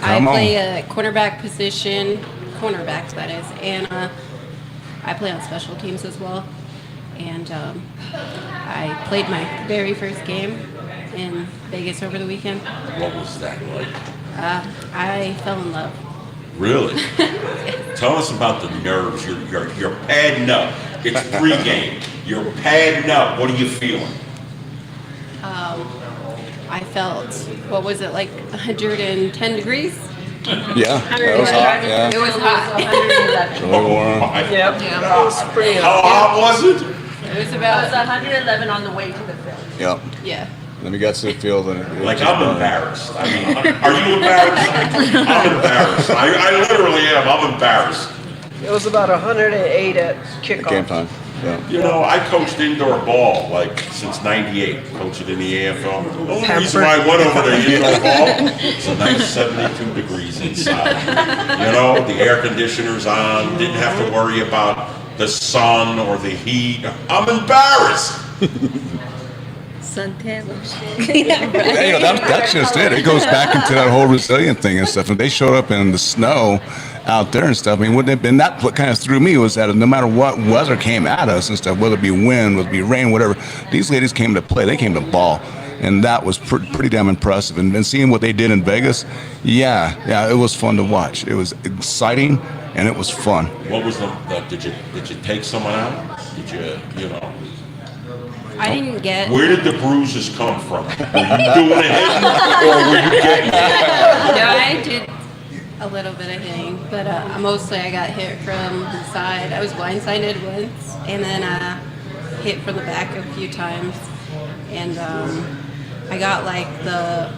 I Come on. play a cornerback position, cornerback that is, and I play on special teams as well. And I played my very first game in Vegas over the weekend. What was that like? I fell in love. Really? Tell us about the nerves. You're padding up. It's pregame. You're padding up. What are you feeling? I felt, what was it, like 110 degrees? Yeah. That was hot. Yeah. It was hot. Really warm. Yep. That was pretty How hot was it? It was It about, was 111 on the way to the field. Yep. yeah. Then we got to the field and Like, I'm embarrassed. I mean, are you embarrassed? I'm embarrassed. I literally am. I'm embarrassed. It was about 108 at kickoff. game time. Yeah. You know, I coached indoor ball like since '98. Coached it in the AFL. The only reason why I went over to indoor ball is a nice 72 degrees inside. You know, the air conditioner's on. Didn't have to worry about the sun or the heat. I'm embarrassed. That's just it. It goes back into that whole resilient thing and stuff. And they showed up in the snow out there and stuff. I mean, wouldn't it have been that what kind of threw me was that no matter what weather came at us and stuff, whether it be wind, whether it be rain, whatever, these ladies came to play. They came to ball. And that was pretty damn impressive. And then seeing what they did in Vegas, yeah, it was fun to watch. It was exciting and it was fun. What was did you take someone out? Did you know? I didn't get. Where did the bruises come from? Were you doing it or were you getting it? No, I did a little bit of hitting, but mostly I got hit from the side. I was blindsided once, and then hit from the back a few times, and I got like a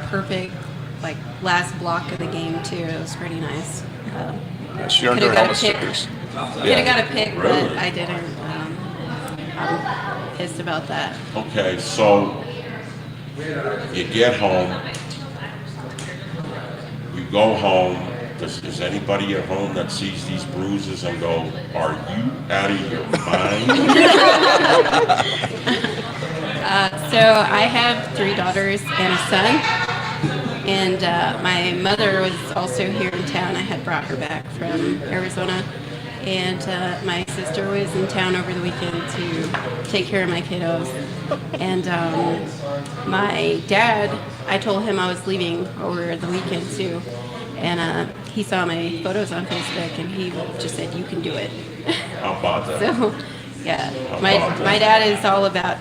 perfect like last block of the game too. It was pretty nice. She earned her helmet stickers. Could have got a pick, but I didn't. I'm pissed about that. Okay, so you get home, you go home. Is anybody at home that sees these bruises and go, "Are you out of your mind?" So I have 3 daughters and a son, and my mother was also here in town. I had brought her back from Arizona, and my sister was in town over the weekend to take care of my kiddos. And my dad, I told him I was leaving over the weekend too, and he saw my photos on Facebook, and he just said, "You can do it." How about that? So, yeah, my dad is all about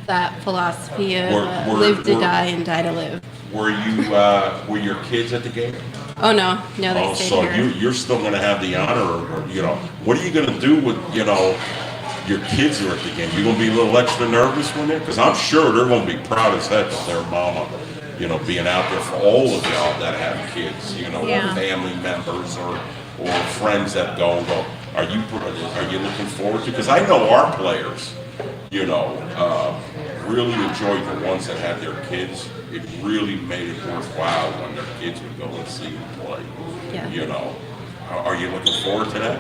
that philosophy of live to die and die to live. Were your kids at the game? Oh no, they Oh, stayed so here. you're still going to have the honor, or, you know, what are you going to do with, you know, your kids are at the game? You going to be a little extra nervous when they're, because I'm sure they're going to be proud as heck of their mama, you know, being out there for all of y'all that have kids, you know, Yeah. or family members or friends that go and go. Are you looking forward to? Because I know our players, you know, really enjoyed the ones that had their kids. It really made it worthwhile when their kids would go and see them play. Yeah. You know, are you looking forward to that?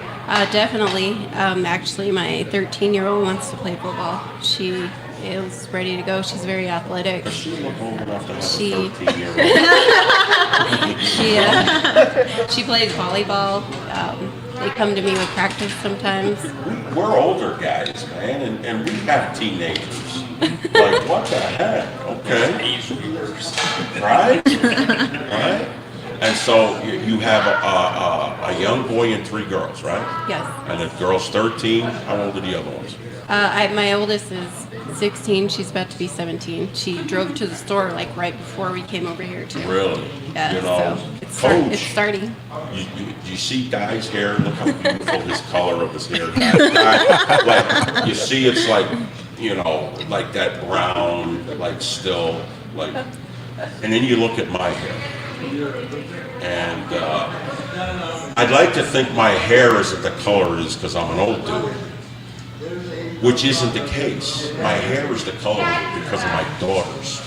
Definitely. Actually, my 13-year-old wants to play football. She is ready to go. She's very athletic. Does she look old enough to have She- a 13-year-old? She plays volleyball. They come to me with practice sometimes. We're older guys, man, and we have teenagers. Like, what the heck? Okay. Right? Right? And so you have a young boy and 3 girls, right? Yes. And the girl's 13. How old are the other ones? My oldest is 16. She's about to be 17. She drove to the store like right before we came over here too. Really? Yeah. You know, So it's Coach, starting. you see Guy's hair? Look how beautiful his color of his hair is. Like, you see it's like, you know, like that brown, like still, like, and then you look at my hair. And I'd like to think my hair isn't the color it is because I'm an old dude, which isn't the case. My hair is the color because of my daughters.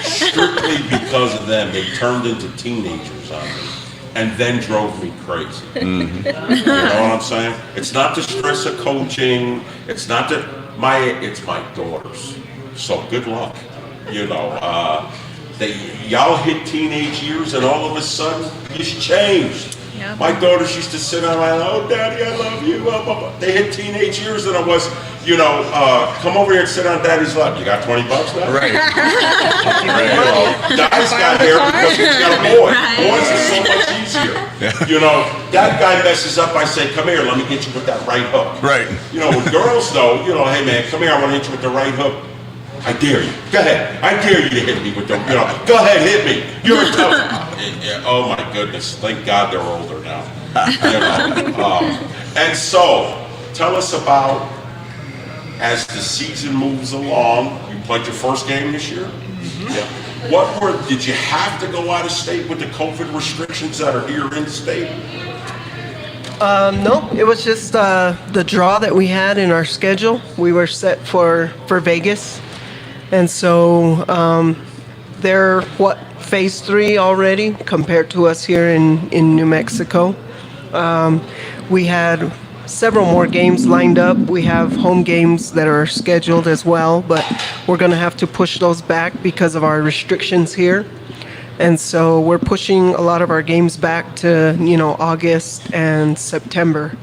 Strictly because of them. They turned into teenagers on me and then drove me crazy. You know what I'm saying? It's not the stress of coaching. It's not it's my daughters. So good luck. You know, y'all hit teenage years and all of a sudden you changed. Yeah. My daughters used to sit on my, "Oh, Daddy, I love you." They hit teenage years and I was, you know, come over here and sit on Daddy's lap. You got $20 now? Right. Guy's got hair because he's got a boy. Boys are so much easier. You know, that guy messes up. I say, "Come here, let me get you with that right hook." Right. You know, with girls though, you know, "Hey man, come here, I want to hit you with the right hook." "I dare you. Go ahead. I dare you to hit me with the, you know, go ahead, hit me. You're a tough." Oh my goodness. Thank God they're older now. You know, and so, tell us about as the season moves along, you played your first game this year? Yeah. Did you have to go out of state with the COVID restrictions that are here in state? No, it was just the draw that we had in our schedule. We were set for Vegas, and so they're phase 3 already compared to us here in New Mexico. We had several more games lined up. We have home games that are scheduled as well, but we're going to have to push those back because of our restrictions here. And so we're pushing a lot of our games back to, August and September.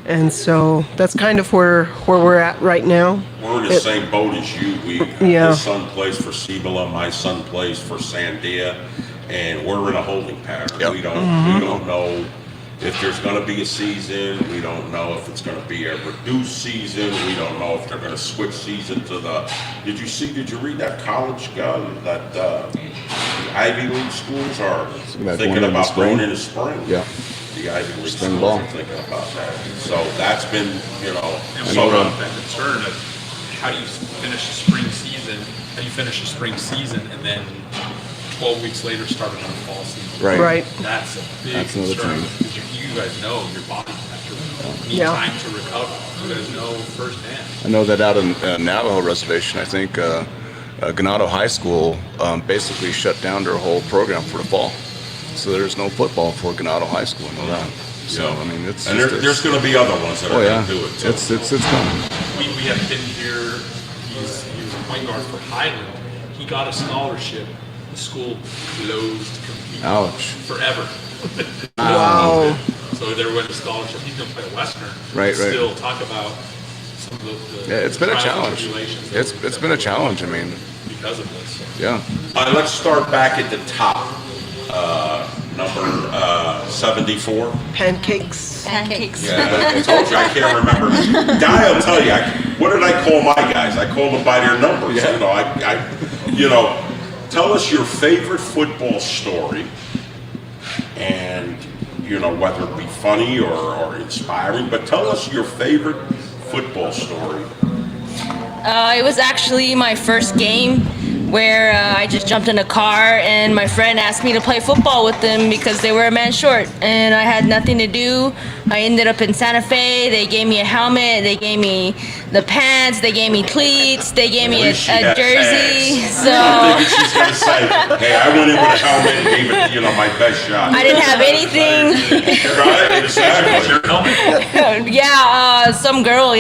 And so that's kind of where we're at right now. We're in the same boat as you. Yeah. His son plays for Cibola, my son plays for Sandia, and we're in a holding pattern. Yep. We don't know if there's going to be a season. We don't know if it's going to be a reduced season. We don't know if they're going to switch season to the. Did you read that college guy that the Ivy League schools are thinking about going in the spring? Yeah. The Ivy League Spring schools ball. are thinking about that. So that's been, And we so brought up that concern of how do you finish the spring season? How do you finish the spring season and then 12 weeks later start another fall season? Right. That's a big That's another concern. thing. Because you guys know your body need Yeah. time to recover. You guys know firsthand. I know that out in Navajo Reservation, I think Ganado High School basically shut down their whole program for the fall. So there's no football for Ganado High School, I know that. So, Yeah. I mean, it's and just there's going to be other ones that are oh, going yeah. to do it too. It's coming. We have been here. He was a point guard for Highland. He got a scholarship. The school closed completely. Ouch. Forever. Wow. So there went a scholarship. He's going to play at Western. Right. Still talk about some of the Yeah, it's been a trials and challenge. tribulations that It's been a challenge. I mean, because of this. yeah. Let's start back at the top. Number 74. Pancakes. Pancakes. Yeah, I told you I can't remember. Di will tell you. What did I call my guys? I call them by their numbers. Yeah. Tell us your favorite football story, and whether it be funny or inspiring. But tell us your favorite football story. It was actually my first game where I just jumped in a car and my friend asked me to play football with them because they were a man short and I had nothing to do. I ended up in Santa Fe. They gave me a helmet. They gave me the pants. They gave me cleats. They gave me a jersey. So I'm thinking she's going to say, hey, I went in with a helmet and gave it, my best shot. I didn't have anything. Right? Exactly. Some girl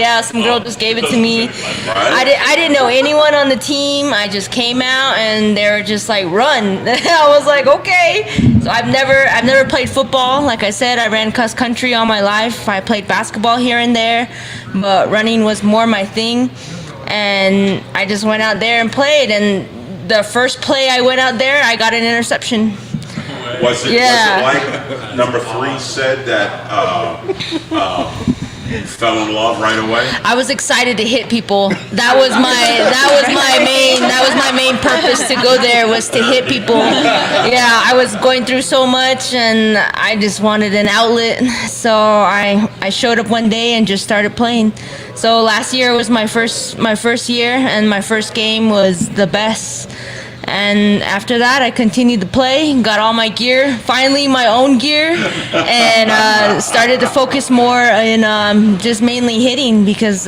just gave it to me. Right? I didn't know anyone on the team. I just came out and they were just like, run. I was like, okay. So I've never played football. Like I said, I ran cross country all my life. I played basketball here and there, but running was more my thing. And I just went out there and played. And the first play I went out there, I got an interception. Was it Yeah. like number 3 said that you fell in love right away? I was excited to hit people. That was my main purpose to go there was to hit people. Yeah, I was going through so much and I just wanted an outlet. So I showed up one day and just started playing. So last year was my first year and my first game was the best. And after that, I continued to play, got all my gear, finally my own gear, and started to focus more in just mainly hitting because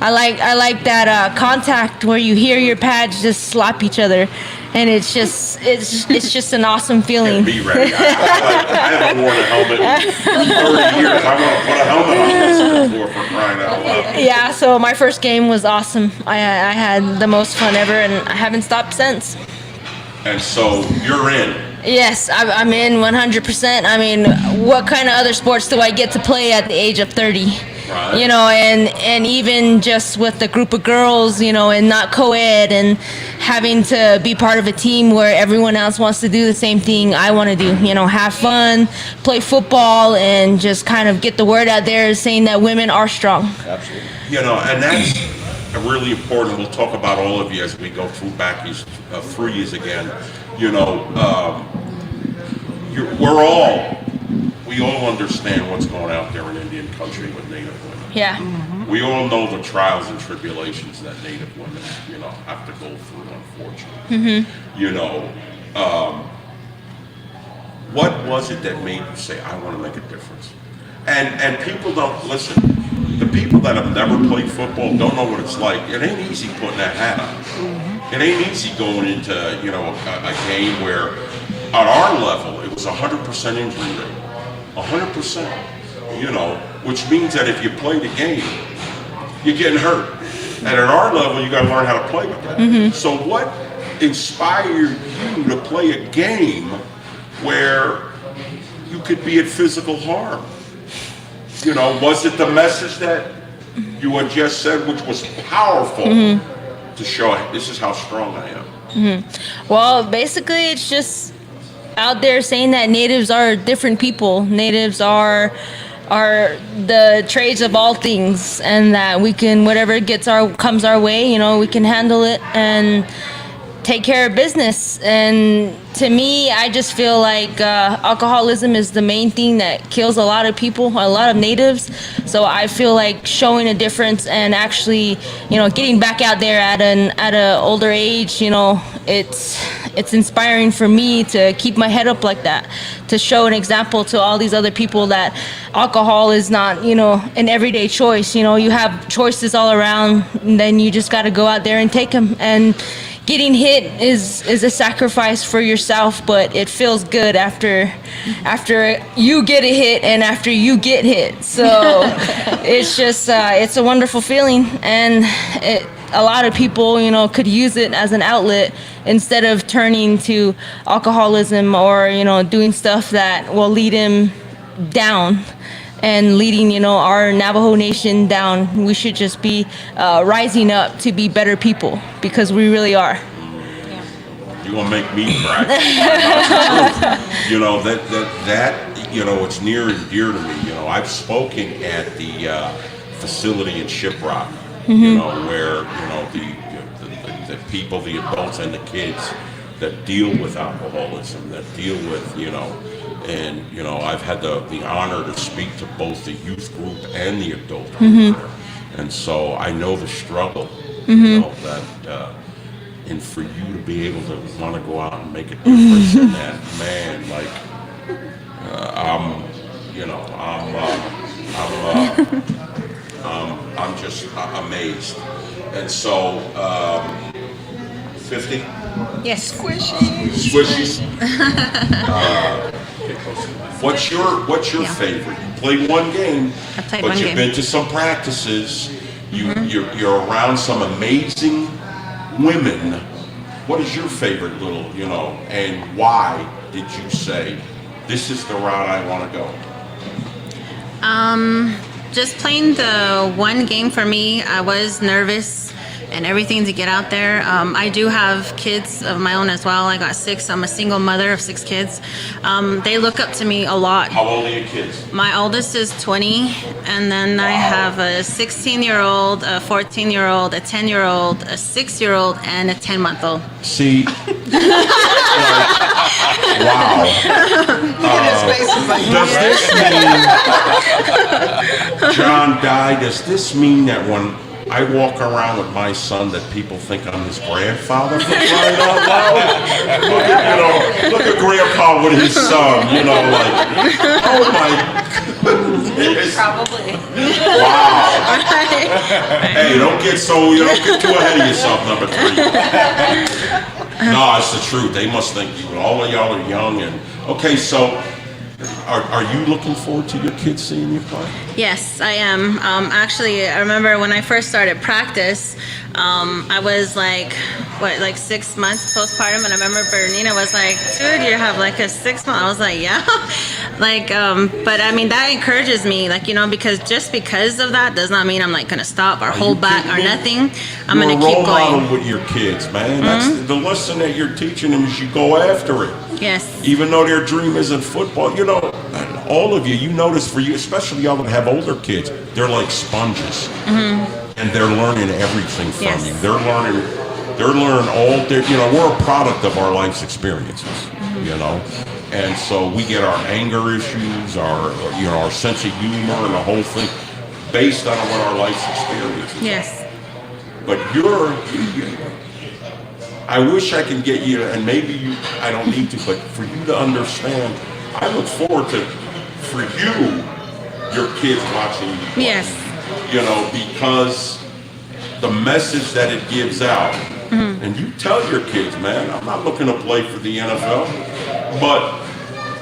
I like that contact where you hear your pads just slap each other, and it's just an awesome feeling. Be ready. I haven't worn a helmet in 30 years. I want to put a helmet on this for crying out loud. Yeah, so my first game was awesome. I had the most fun ever, and I haven't stopped since. And so you're in. Yes, I'm in 100%. I mean, what kind of other sports do I get to play at the age of 30? Right. And even just with the group of girls, and not co-ed and having to be part of a team where everyone else wants to do the same thing I want to do, have fun, play football, and just kind of get the word out there saying that women are strong. Absolutely. And that's really important. We'll talk about all of you as we go through back these 3 years again. we all understand what's going out there in Indian country with Native women. Yeah. We all know the trials and tribulations that Native women, have to go through, unfortunately. You know, what was it that made you say, I want to make a difference? And people don't listen. The people that have never played football don't know what it's like. It ain't easy putting that hat on. It ain't easy going into, a game where at our level it was 100% injury rate. 100%. Which means that if you play the game, you're getting hurt. And at our level, you got to learn how to play with that. So what inspired you to play a game where you could be at physical harm? Was it the message that you had just said, which was powerful, to show this is how strong I am? Well, basically, it's just out there saying that natives are different people. Natives are the trades of all things, and that we can, whatever comes our way, we can handle it and take care of business. And to me, I just feel like alcoholism is the main thing that kills a lot of people, a lot of natives. So I feel like showing a difference and actually, getting back out there at an older age, it's inspiring for me to keep my head up like that, to show an example to all these other people that alcohol is not, an everyday choice. You have choices all around, and then you just got to go out there and take them. And getting hit is a sacrifice for yourself, but it feels good after you get a hit and after you get hit. So it's just it's a wonderful feeling, and a lot of people could use it as an outlet instead of turning to alcoholism or doing stuff that will lead him down and leading our Navajo Nation down. We should just be rising up to be better people, because we really are. You're gonna make me cry. It's near and dear to me. I've spoken at the facility in Shiprock, where the people, the adults and the kids that deal with alcoholism, that deal with and I've had the honor to speak to both the youth group and the adult group there. And so I know the struggle, and for you to be able to want to go out and make a difference in that, man, like I'm just amazed. And so 50 Yes. squishies. What's your favorite? You played one game, I played but one you've game. been to some practices. You're around some amazing women. What is your favorite little, and why did you say this is the route I want to go? Just playing the one game for me, I was nervous and everything to get out there. I do have kids of my own as well. I got 6. I'm a single mother of 6 kids. They look up to me a lot. How old are your kids? My oldest is 20, and then I have a 16-year-old, a 14-year-old, a 10-year-old, a 6-year-old, and a 10-month-old. See, wow. Does this mean, John Dye, does this mean that when I walk around with my son that people think I'm his grandfather, for crying out loud? Look at Grandpa with his son, oh my goodness. Probably. Wow. Hey, don't get too ahead of yourself, number 3. No, it's the truth. They must think all of y'all are young and okay. So, are you looking forward to your kids seeing you play? Yes, I am. Actually, I remember when I first started practice, I was like 6 months postpartum, and I remember Bernina was like, dude, you have like a 6 month. I was like, yeah. But I mean, that encourages me, because of that does not mean I'm like gonna stop or hold back or nothing. I'm gonna keep You're a role model going. with your kids, man. That's the lesson that you're teaching them is you go after it. Yes. Even though their dream isn't football, all of you notice for you, especially y'all that have older kids, they're like sponges. And they're learning everything from Yes. you. They're learning all their, we're a product of our life's experiences, And so we get our anger issues, our sense of humor and the whole thing based on what our life's experiences. Yes. But I wish I could get you, and maybe I don't need to, but for you to understand, I look forward to, for you, your kids watching you play. Yes. Because the message that it gives out, and you tell your kids, man, I'm not looking to play for the NFL, but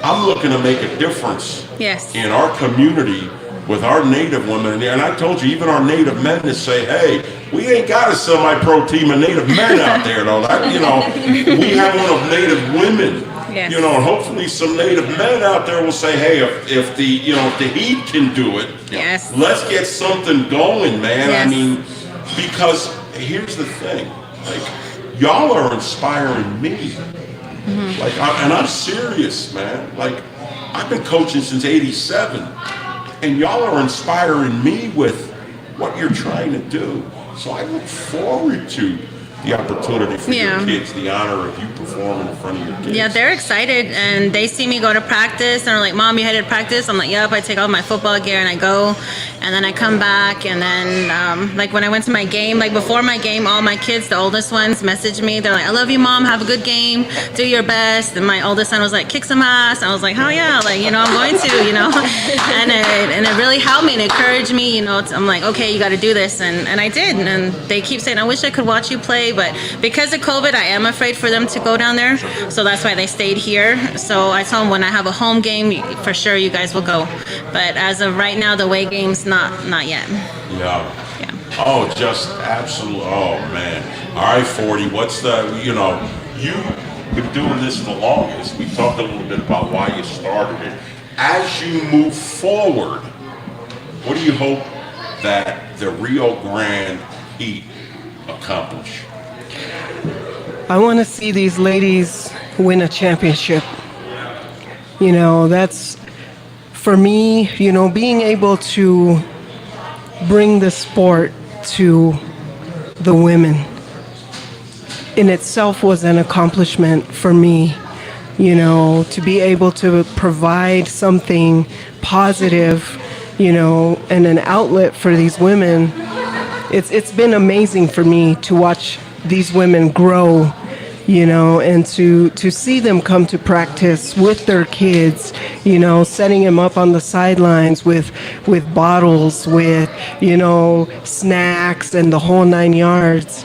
I'm looking to make a difference Yes. in our community with our Native women. And I told you, even our Native men to say, hey, we ain't got a semi-pro team of Native men out there, though. We have one of Native women. Yes. And hopefully some Native men out there will say, hey, if the Heat can do it, Yes. let's get something going, man. Yes. I mean, because here's the thing, like, y'all are inspiring me. And I'm serious, man. Like, I've been coaching since '87, and y'all are inspiring me with what you're trying to do. So I look forward to the opportunity for your kids, the honor of you performing in front of your kids. Yeah, they're excited, and they see me go to practice, and they're like, Mom, you headed to practice? I'm like, yep. I take off my football gear, and I go, and then I come back, and then, like, when I went to my game, like, before my game, all my kids, the oldest ones, messaged me. They're like, I love you, Mom. Have a good game. Do your best. And my oldest son was like, kick some ass. I was like, oh, yeah. Like, I'm going to, and it really helped me and encouraged me, I'm like, okay, you got to do this, and I did, and they keep saying, I wish I could watch you play, but because of COVID, I am afraid for them to go down there, so that's why they stayed here. So I told them when I have a home game, for sure you guys will go. But as of right now, the away game's not yet. Yeah. Oh, just absolutely. Oh, man. All right, 40. What's you've been doing this the longest. We talked a little bit about why you started it. As you move forward, what do you hope that the Rio Grande Heat accomplish? I want to see these ladies win a championship. That's, for me, being able to bring the sport to the women in itself was an accomplishment for me. To be able to provide something positive, and an outlet for these women. It's been amazing for me to watch these women grow, and to see them come to practice with their kids, setting them up on the sidelines with bottles, with, snacks and the whole 9 yards,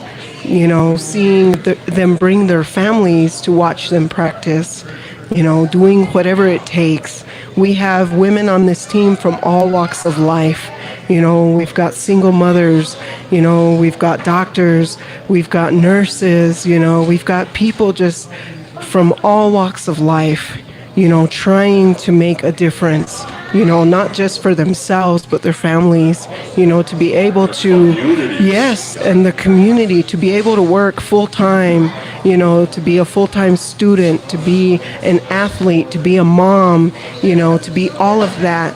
seeing them bring their families to watch them practice, doing whatever it takes. We have women on this team from all walks of life. We've got single mothers, we've got doctors, we've got nurses, we've got people just from all walks of life, trying to make a difference, not just for themselves, but their families, to be able to, yes, and the community, to be able to work full time, to be a full-time student, to be an athlete, to be a mom, to be all of that,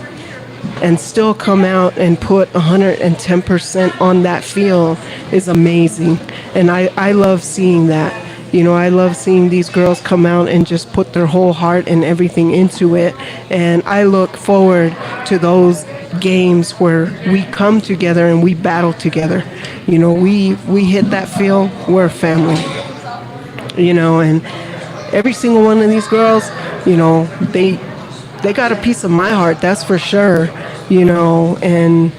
and still come out and put 110% on that field is amazing. And I love seeing that. I love seeing these girls come out and just put their whole heart and everything into it. And I look forward to those games where we come together and we battle together. We hit that field, we're a family. And every single one of these girls, they got a piece of my heart, that's for sure, and,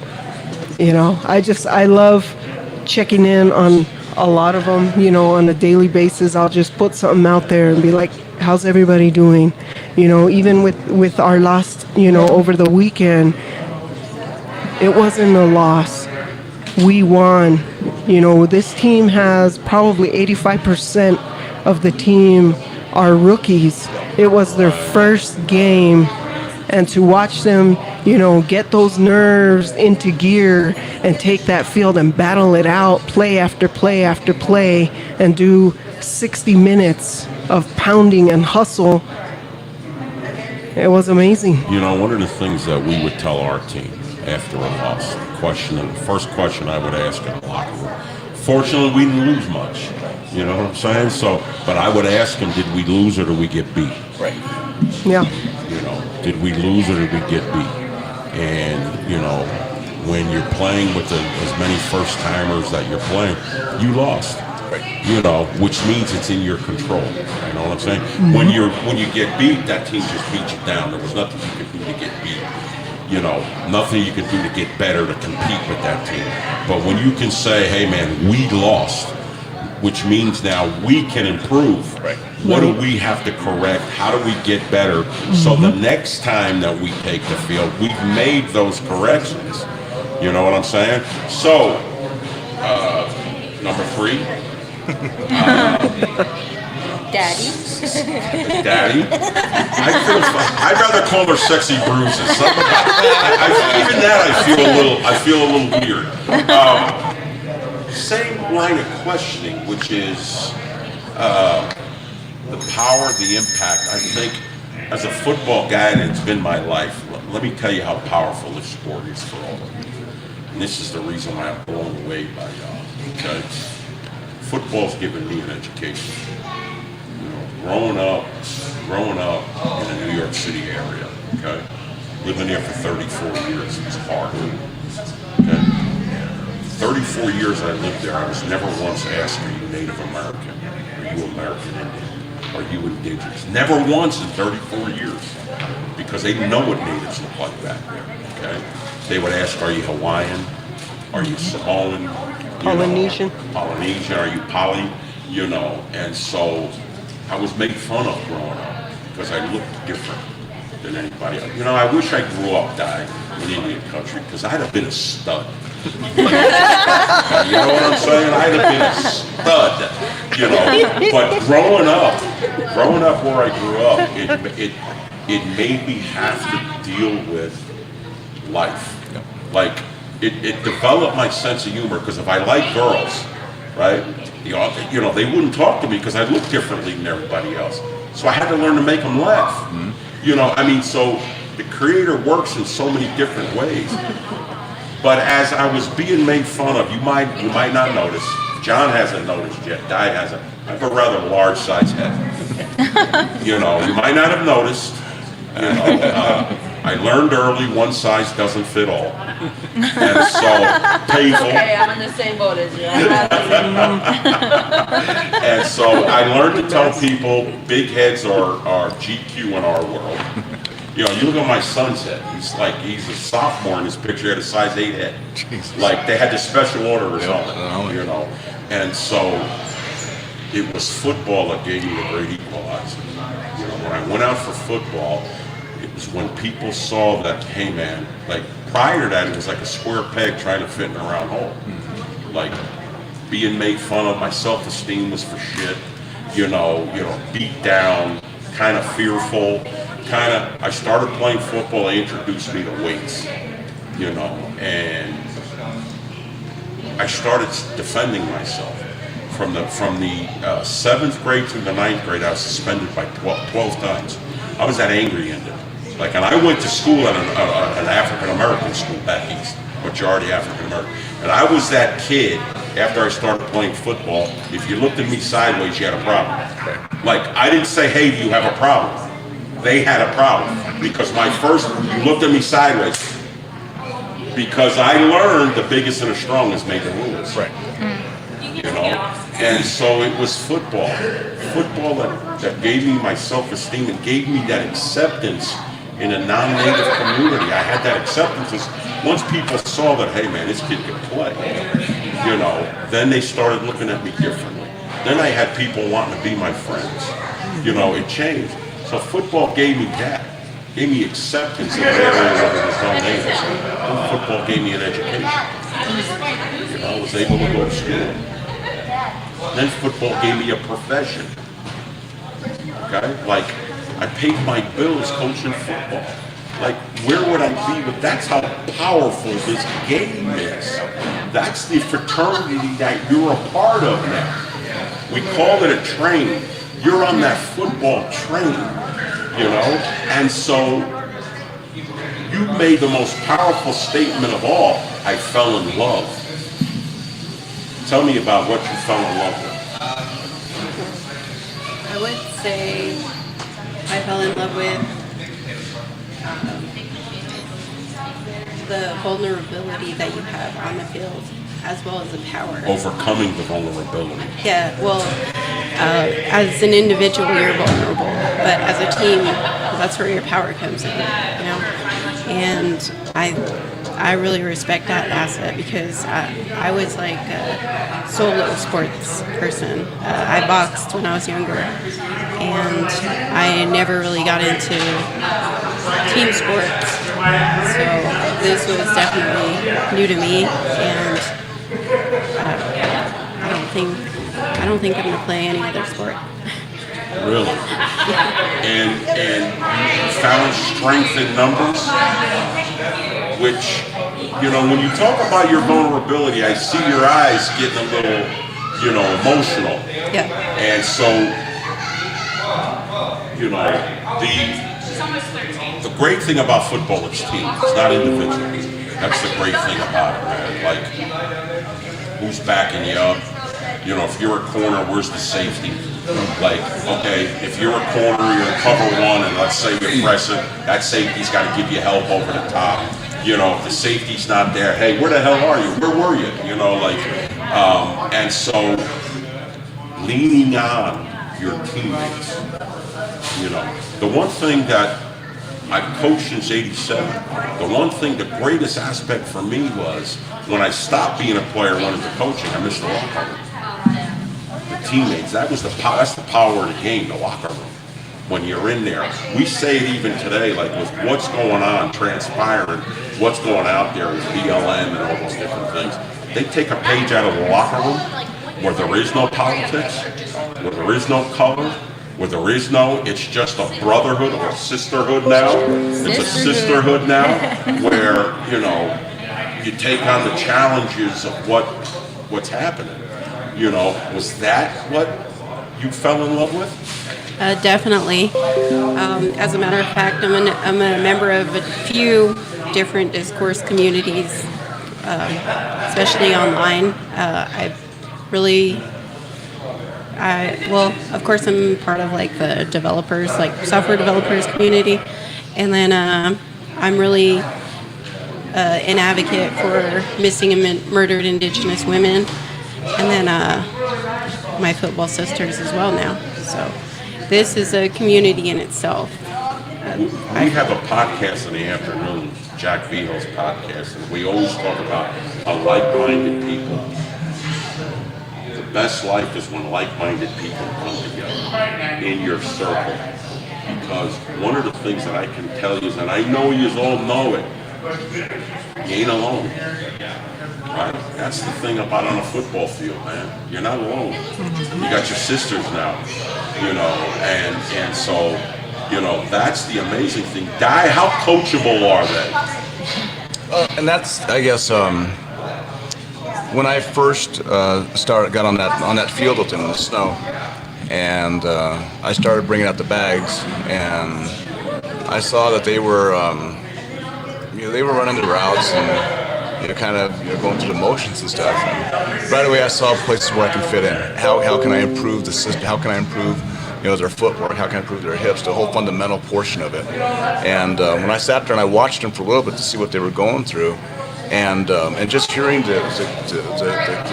I love checking in on a lot of them, on a daily basis. I'll just put something out there and be like, how's everybody doing? Even with our loss, over the weekend, it wasn't a loss. We won. This team has probably 85% of the team are rookies. It was their first game, and to watch them, get those nerves into gear and take that field and battle it out, play after play after play, and do 60 minutes of pounding and hustle. It was amazing. One of the things that we would tell our team after a loss, the first question I would ask in the locker room. Fortunately, we didn't lose much. You know what I'm saying? But I would ask them, did we lose or did we get beat? Right. Yeah. You know, did we lose or did we get beat? And, you know, when you're playing with as many first timers that you're playing, you lost. You know, which means it's in your control. You know what I'm saying? When you get beat, that team just beat you down. There was nothing you could do to get beat. You know, nothing you could do to get better to compete with that team. But when you can say, hey man, we lost, which means now we can improve. Right. What do we have to correct? How do we get better? So the next time that we take the field, we've made those corrections. You know what I'm saying? So, number 3. Daddy. Daddy. I'd rather call her sexy bruises. Even that I feel a little weird. Same line of questioning, which is the power, the impact. I think as a football guy, and it's been my life, let me tell you how powerful this sport is for all of you. And this is the reason why I'm blown away by y'all. Okay? Football's given me an education. You know, growing up in the New York City area, okay? Living there for 34 years, it was hard. Okay? 34 years I lived there, I was never once asked, are you Native American? Are you American Indian? Are you indigenous? Never once in 34 years. Because they didn't know what natives look like back there, okay? They would ask, are you Hawaiian? Are you Samoan? Polynesian. Polynesian, are you poly? You know, and so I was made fun of growing up because I looked different than anybody else. You know, I wish I grew up, in Indian country because I'd have been a stud. You know what I'm saying? I'd have been a stud, you know. But growing up where I grew up, it made me have to deal with life. Like, it developed my sense of humor because if I like girls, right, you know, they wouldn't talk to me because I look differently than everybody else. So I had to learn to make them laugh. You know, I mean, so the creator works in so many different ways. But as I was being made fun of, you might not notice. John hasn't noticed yet. Di hasn't. I have a rather large size head. You know, you might not have noticed. You know, I learned early one size doesn't fit all. And so painful. Okay, I'm in the same boat as you. And so I learned to tell people big heads are GQ in our world. You know, you look at my son's head. He's a sophomore in this picture. He had a size 8 head. Like they had the special order his helmet, you know. And so it was football that gave me the great equalizer. You know, when I went out for football, it was when people saw that, hey man, like prior to that, it was like a square peg trying to fit in a round hole. Like being made fun of, my self-esteem was for shit. You know, beat down, kind of fearful. I started playing football, they introduced me to weights, you know, and I started defending myself. From the 7th grade through the 9th grade, I was suspended by 12 times. I was that angry in it. Like, and I went to school at an African-American school back east, majority African-American. And I was that kid, after I started playing football, if you looked at me sideways, you had a problem. Like, I didn't say, hey, do you have a problem? They had a problem because you looked at me sideways because I learned the biggest and the strongest made the rules. Right. You know, and so it was football that gave me my self-esteem and gave me that acceptance in a non-native community. I had that acceptance once people saw that, hey man, this kid can play. You know, then they started looking at me differently. Then I had people wanting to be my friends. You know, it changed. So football gave me that, gave me acceptance in areas of his own age. And football gave me an education. You know, I was able to go to school. Then football gave me a profession. Okay, like I paid my bills coaching football. Like where would I be? But that's how powerful this game is. That's the fraternity that you're a part of now. We call it a train. You're on that football train, you know? And so you made the most powerful statement of all. I fell in love. Tell me about what you fell in love with. I would say I fell in love with the vulnerability that you have on the field, as well as the power. Overcoming the vulnerability. Yeah, well, as an individual, you're vulnerable, but as a team, that's where your power comes in, you know? And I really respect that asset because I was like a solo sports person. I boxed when I was younger, and I never really got into team sports. So this was definitely new to me, and I don't think I'm gonna play any other sport. Really? And you found strength in numbers, which, you know, when you talk about your vulnerability, I see your eyes getting a little, you know, emotional. Yeah. And so, you know, the great thing about football is team. It's not individual. That's the great thing about it, man. Like, who's backing you up? You know, if you're a corner, where's the safety? Like, okay, if you're a corner, you're in cover one, and let's say you're pressing, that safety's got to give you help over the top. You know, if the safety's not there, hey, where the hell are you? Where were you? You know, like, and so leaning on your teammates. You know, the one thing that I've coached since '87, the one thing, the greatest aspect for me was when I stopped being a player and went into coaching, I missed the locker room. The teammates, that's the power of the game, the locker room. When you're in there, we say it even today, like with what's going on, transpiring, what's going out there with BLM and all those different things. They take a page out of the locker room where there is no politics, where there is no color, where there is no, it's just a brotherhood or a sisterhood now. It's a sisterhood now where, you know, you take on the challenges of what's happening. You know, was that what you fell in love with? Definitely. As a matter of fact, I'm a member of a few different discourse communities, especially online. Well, of course, I'm part of like the developers, like software developers community, and then I'm really an advocate for missing and murdered Indigenous women, and then my football sisters as well now. So this is a community in itself. We have a podcast in the afternoon, Jack Vito's podcast, and we always talk about like-minded people. The best life is when like-minded people come together in your circle. Because one of the things that I can tell you is, and I know you all know it, you ain't alone. Right? That's the thing about on a football field, man. You're not alone. You got your sisters now, you know, and so, you know, that's the amazing thing. How coachable are they? And that's, I guess, when I first got on that field with them in the snow, and I started bringing out the bags, and I saw that they were, they were running the routes and kind of going through the motions and stuff. And right away, I saw places where I can fit in. How can I improve the system? How can I improve their footwork? How can I improve their hips? The whole fundamental portion of it. And when I sat there and I watched them for a little bit to see what they were going through, and just hearing the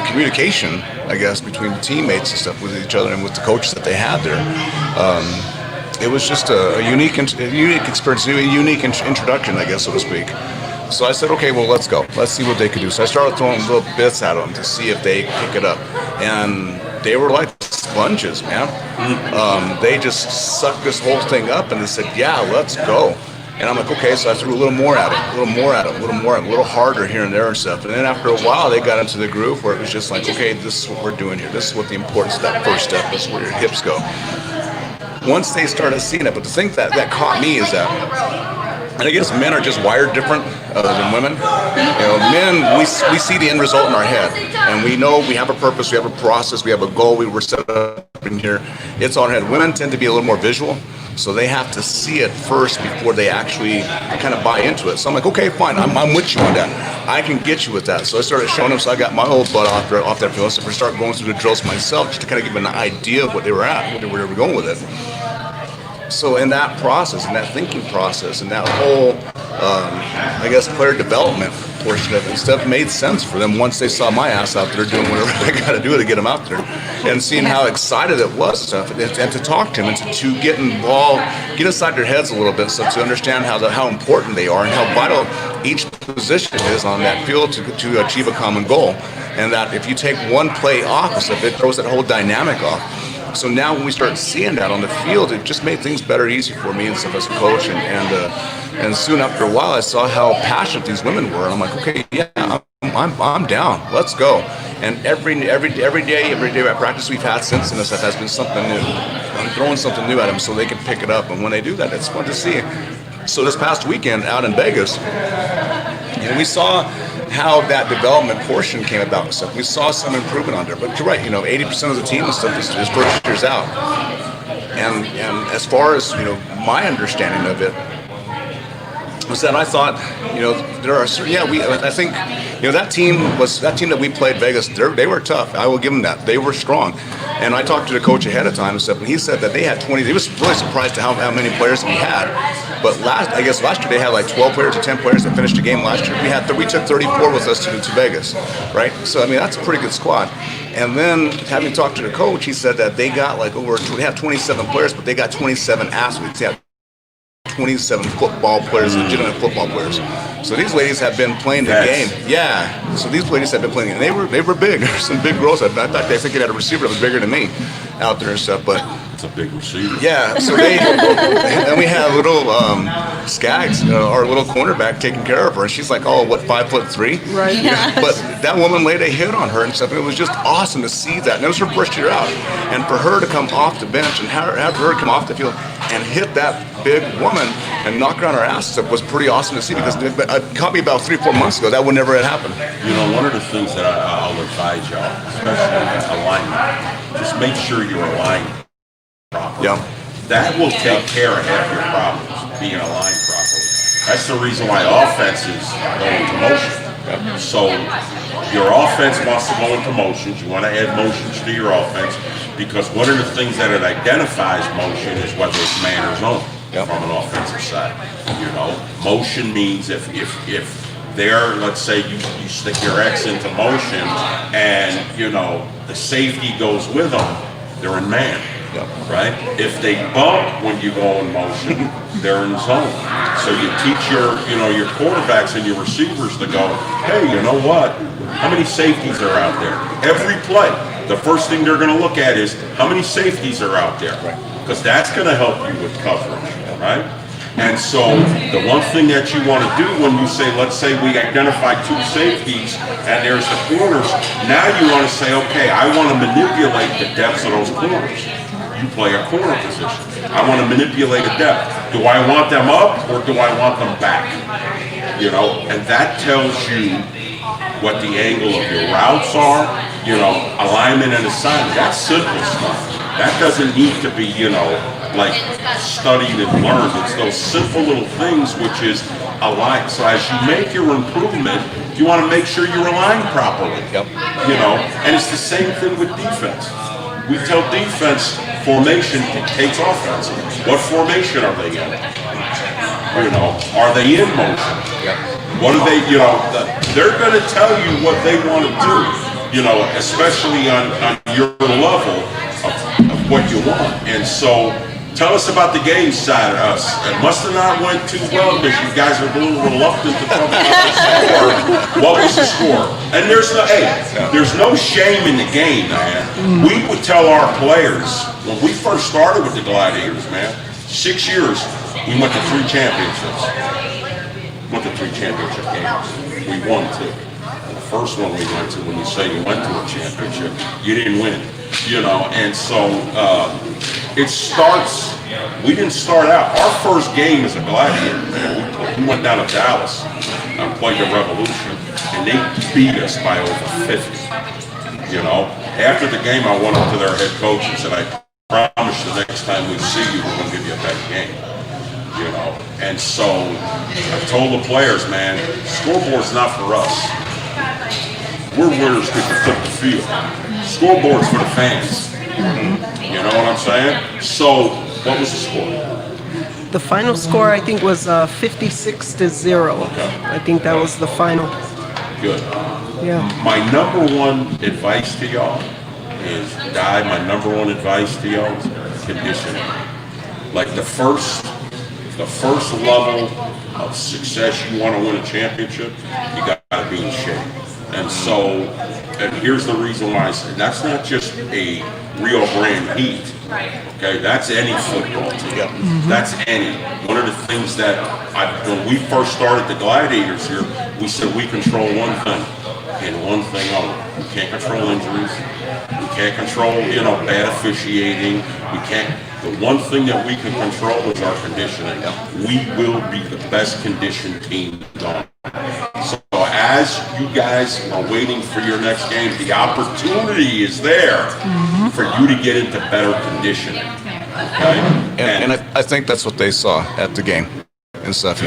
communication, I guess, between the teammates and stuff with each other and with the coaches that they had there, it was just a unique experience, a unique introduction, I guess, so to speak. So I said, okay, well, let's go. Let's see what they could do. So I started throwing little bits at them to see if they pick it up. And they were like sponges, man. They just sucked this whole thing up and they said, yeah, let's go. And I'm like, okay, so I threw a little more at them, a little harder here and there and stuff. And then after a while, they got into the groove where it was just like, okay, this is what we're doing here. This is what the important step, first step, this is where your hips go. Once they started seeing it, but the thing that caught me is that, and I guess men are just wired different than women. Men, we see the end result in our head, and we know we have a purpose, we have a process, we have a goal, we were set up in here. It's on our head. Women tend to be a little more visual, so they have to see it first before they actually kind of buy into it. So I'm like, okay, fine, I'm with you on that. I can get you with that. So I started showing them, so I got my old butt off that field, so I started going through the drills myself just to kind of give them an idea of what they were at, where they were going with it. So in that process, in that thinking process, in that whole, I guess, player development portion of it, stuff made sense for them once they saw my ass out there doing whatever I got to do to get them out there, and seeing how excited it was and stuff, and to talk to them and to get involved, get inside their heads a little bit, so to understand how important they are and how vital each position is on that field to achieve a common goal, and that if you take one play off of stuff, it throws that whole dynamic off. So now when we started seeing that on the field, it just made things better, easier for me and stuff as a coach. And soon after a while, I saw how passionate these women were. And I'm like, okay, yeah, I'm down. Let's go. And every day at practice we've had since then, stuff has been something new. I'm throwing something new at them so they can pick it up. And when they do that, it's fun to see. So this past weekend out in Vegas, we saw how that development portion came about and stuff. We saw some improvement on there, but you're right. 80% of the team and stuff is first years out. And as far as my understanding of it was that I thought there are I think that team that we played Vegas. They were tough. I will give them that. They were strong. And I talked to the coach ahead of time and stuff, and he said that they had 20. He was really surprised at how many players we had. But last year they had like 12 players or 10 players that finished the game last year. We took 34 with us to Vegas, right? So I mean that's a pretty good squad. And then having talked to the coach, he said that they got they have 27 players, but they got 27 athletes. They have 27 football players, legitimate football players. So these ladies have been playing the game. Yeah. So these ladies have been playing, and they were big. There's some big girls. I thought they had a receiver that was bigger than me out there and stuff, but It's a big receiver. yeah. So and we had little Skaggs, our little cornerback, taking care of her, and she's like, 5'3". Right. But that woman laid a hit on her and stuff, and it was just awesome to see that. And it was her first year out, and for her to come off the bench and have her come off the field and hit that big woman and knock her on her ass was pretty awesome to see, because it caught me about 3-4 months ago. That would never have happened. One of the things that I'll advise y'all, especially alignment, just make sure you're aligned properly. Yeah. That will take care of half your problems, being aligned properly. That's the reason why offenses go into motion. So your offense wants to go into motions. You want to add motions to your offense, because one of the things that it identifies motion is whether it's man or zone from an offensive side. Motion means if there, let's say you stick your X into motion and the safety goes with them, they're in man. Right? If they bump when you go in motion, they're in zone. So you teach your quarterbacks and your receivers to go, hey, you know what? How many safeties are out there? Every play, the first thing they're going to look at is how many safeties are out there, because that's going to help you with coverage, right? And so the one thing that you want to do when you say, let's say we identify 2 safeties and there's the corners, now you want to say, okay, I want to manipulate the depths of those corners. You play a corner position. I want to manipulate a depth. Do I want them up or do I want them back? And that tells you what the angle of your routes are, alignment and assignment. That's simple stuff. That doesn't need to be, like studied and learned. It's those simple little things, which is aligned. So as you make your improvement, you want to make sure you're aligned properly. And it's the same thing with defense. We tell defense formation takes offense. What formation are they in? Are they in motion? What are they, they're going to tell you what they want to do, especially on your level of what you want. And so tell us about the game side of us. It must have not went too well because you guys are a little reluctant to talk about the score. What was the score? And there's no shame in the game, man. We would tell our players, when we first started with the Gladiators, man, 6 years, we went to 3 championships. Went to 3 championship games. We won 2. And the first one we went to, when you say you went to a championship, you didn't win. And so it starts, we didn't start out, our first game as a Gladiator, man, we went down to Dallas and played the Revolution, and they beat us by over 50. After the game, I went up to their head coach and said, I promise the next time we see you, we're going to give you a better game. And so I told the players, man, scoreboard's not for us. We're winners because we took the field. Scoreboard's for the fans. You know what I'm saying? So What was the score? The final score, I think, was 56-0. I think that was the final. Good. Yeah. My number one advice to y'all is, my number one advice to y'all is conditioning. Like the first level of success, you want to win a championship, you got to be in shape. And so, and here's the reason why I say that's not just a Rio Grande Heat. Okay, that's any football team. That's any. One of the things that when we first started the Gladiators here, we said we control one thing and one thing only. We can't control injuries. We can't control, bad officiating. We can't. The one thing that we can control is our conditioning. We will be the best conditioned team on. So as you guys are waiting for your next game, the opportunity is there for you to get into better conditioning. Okay? And I think that's what they saw at the game and stuff,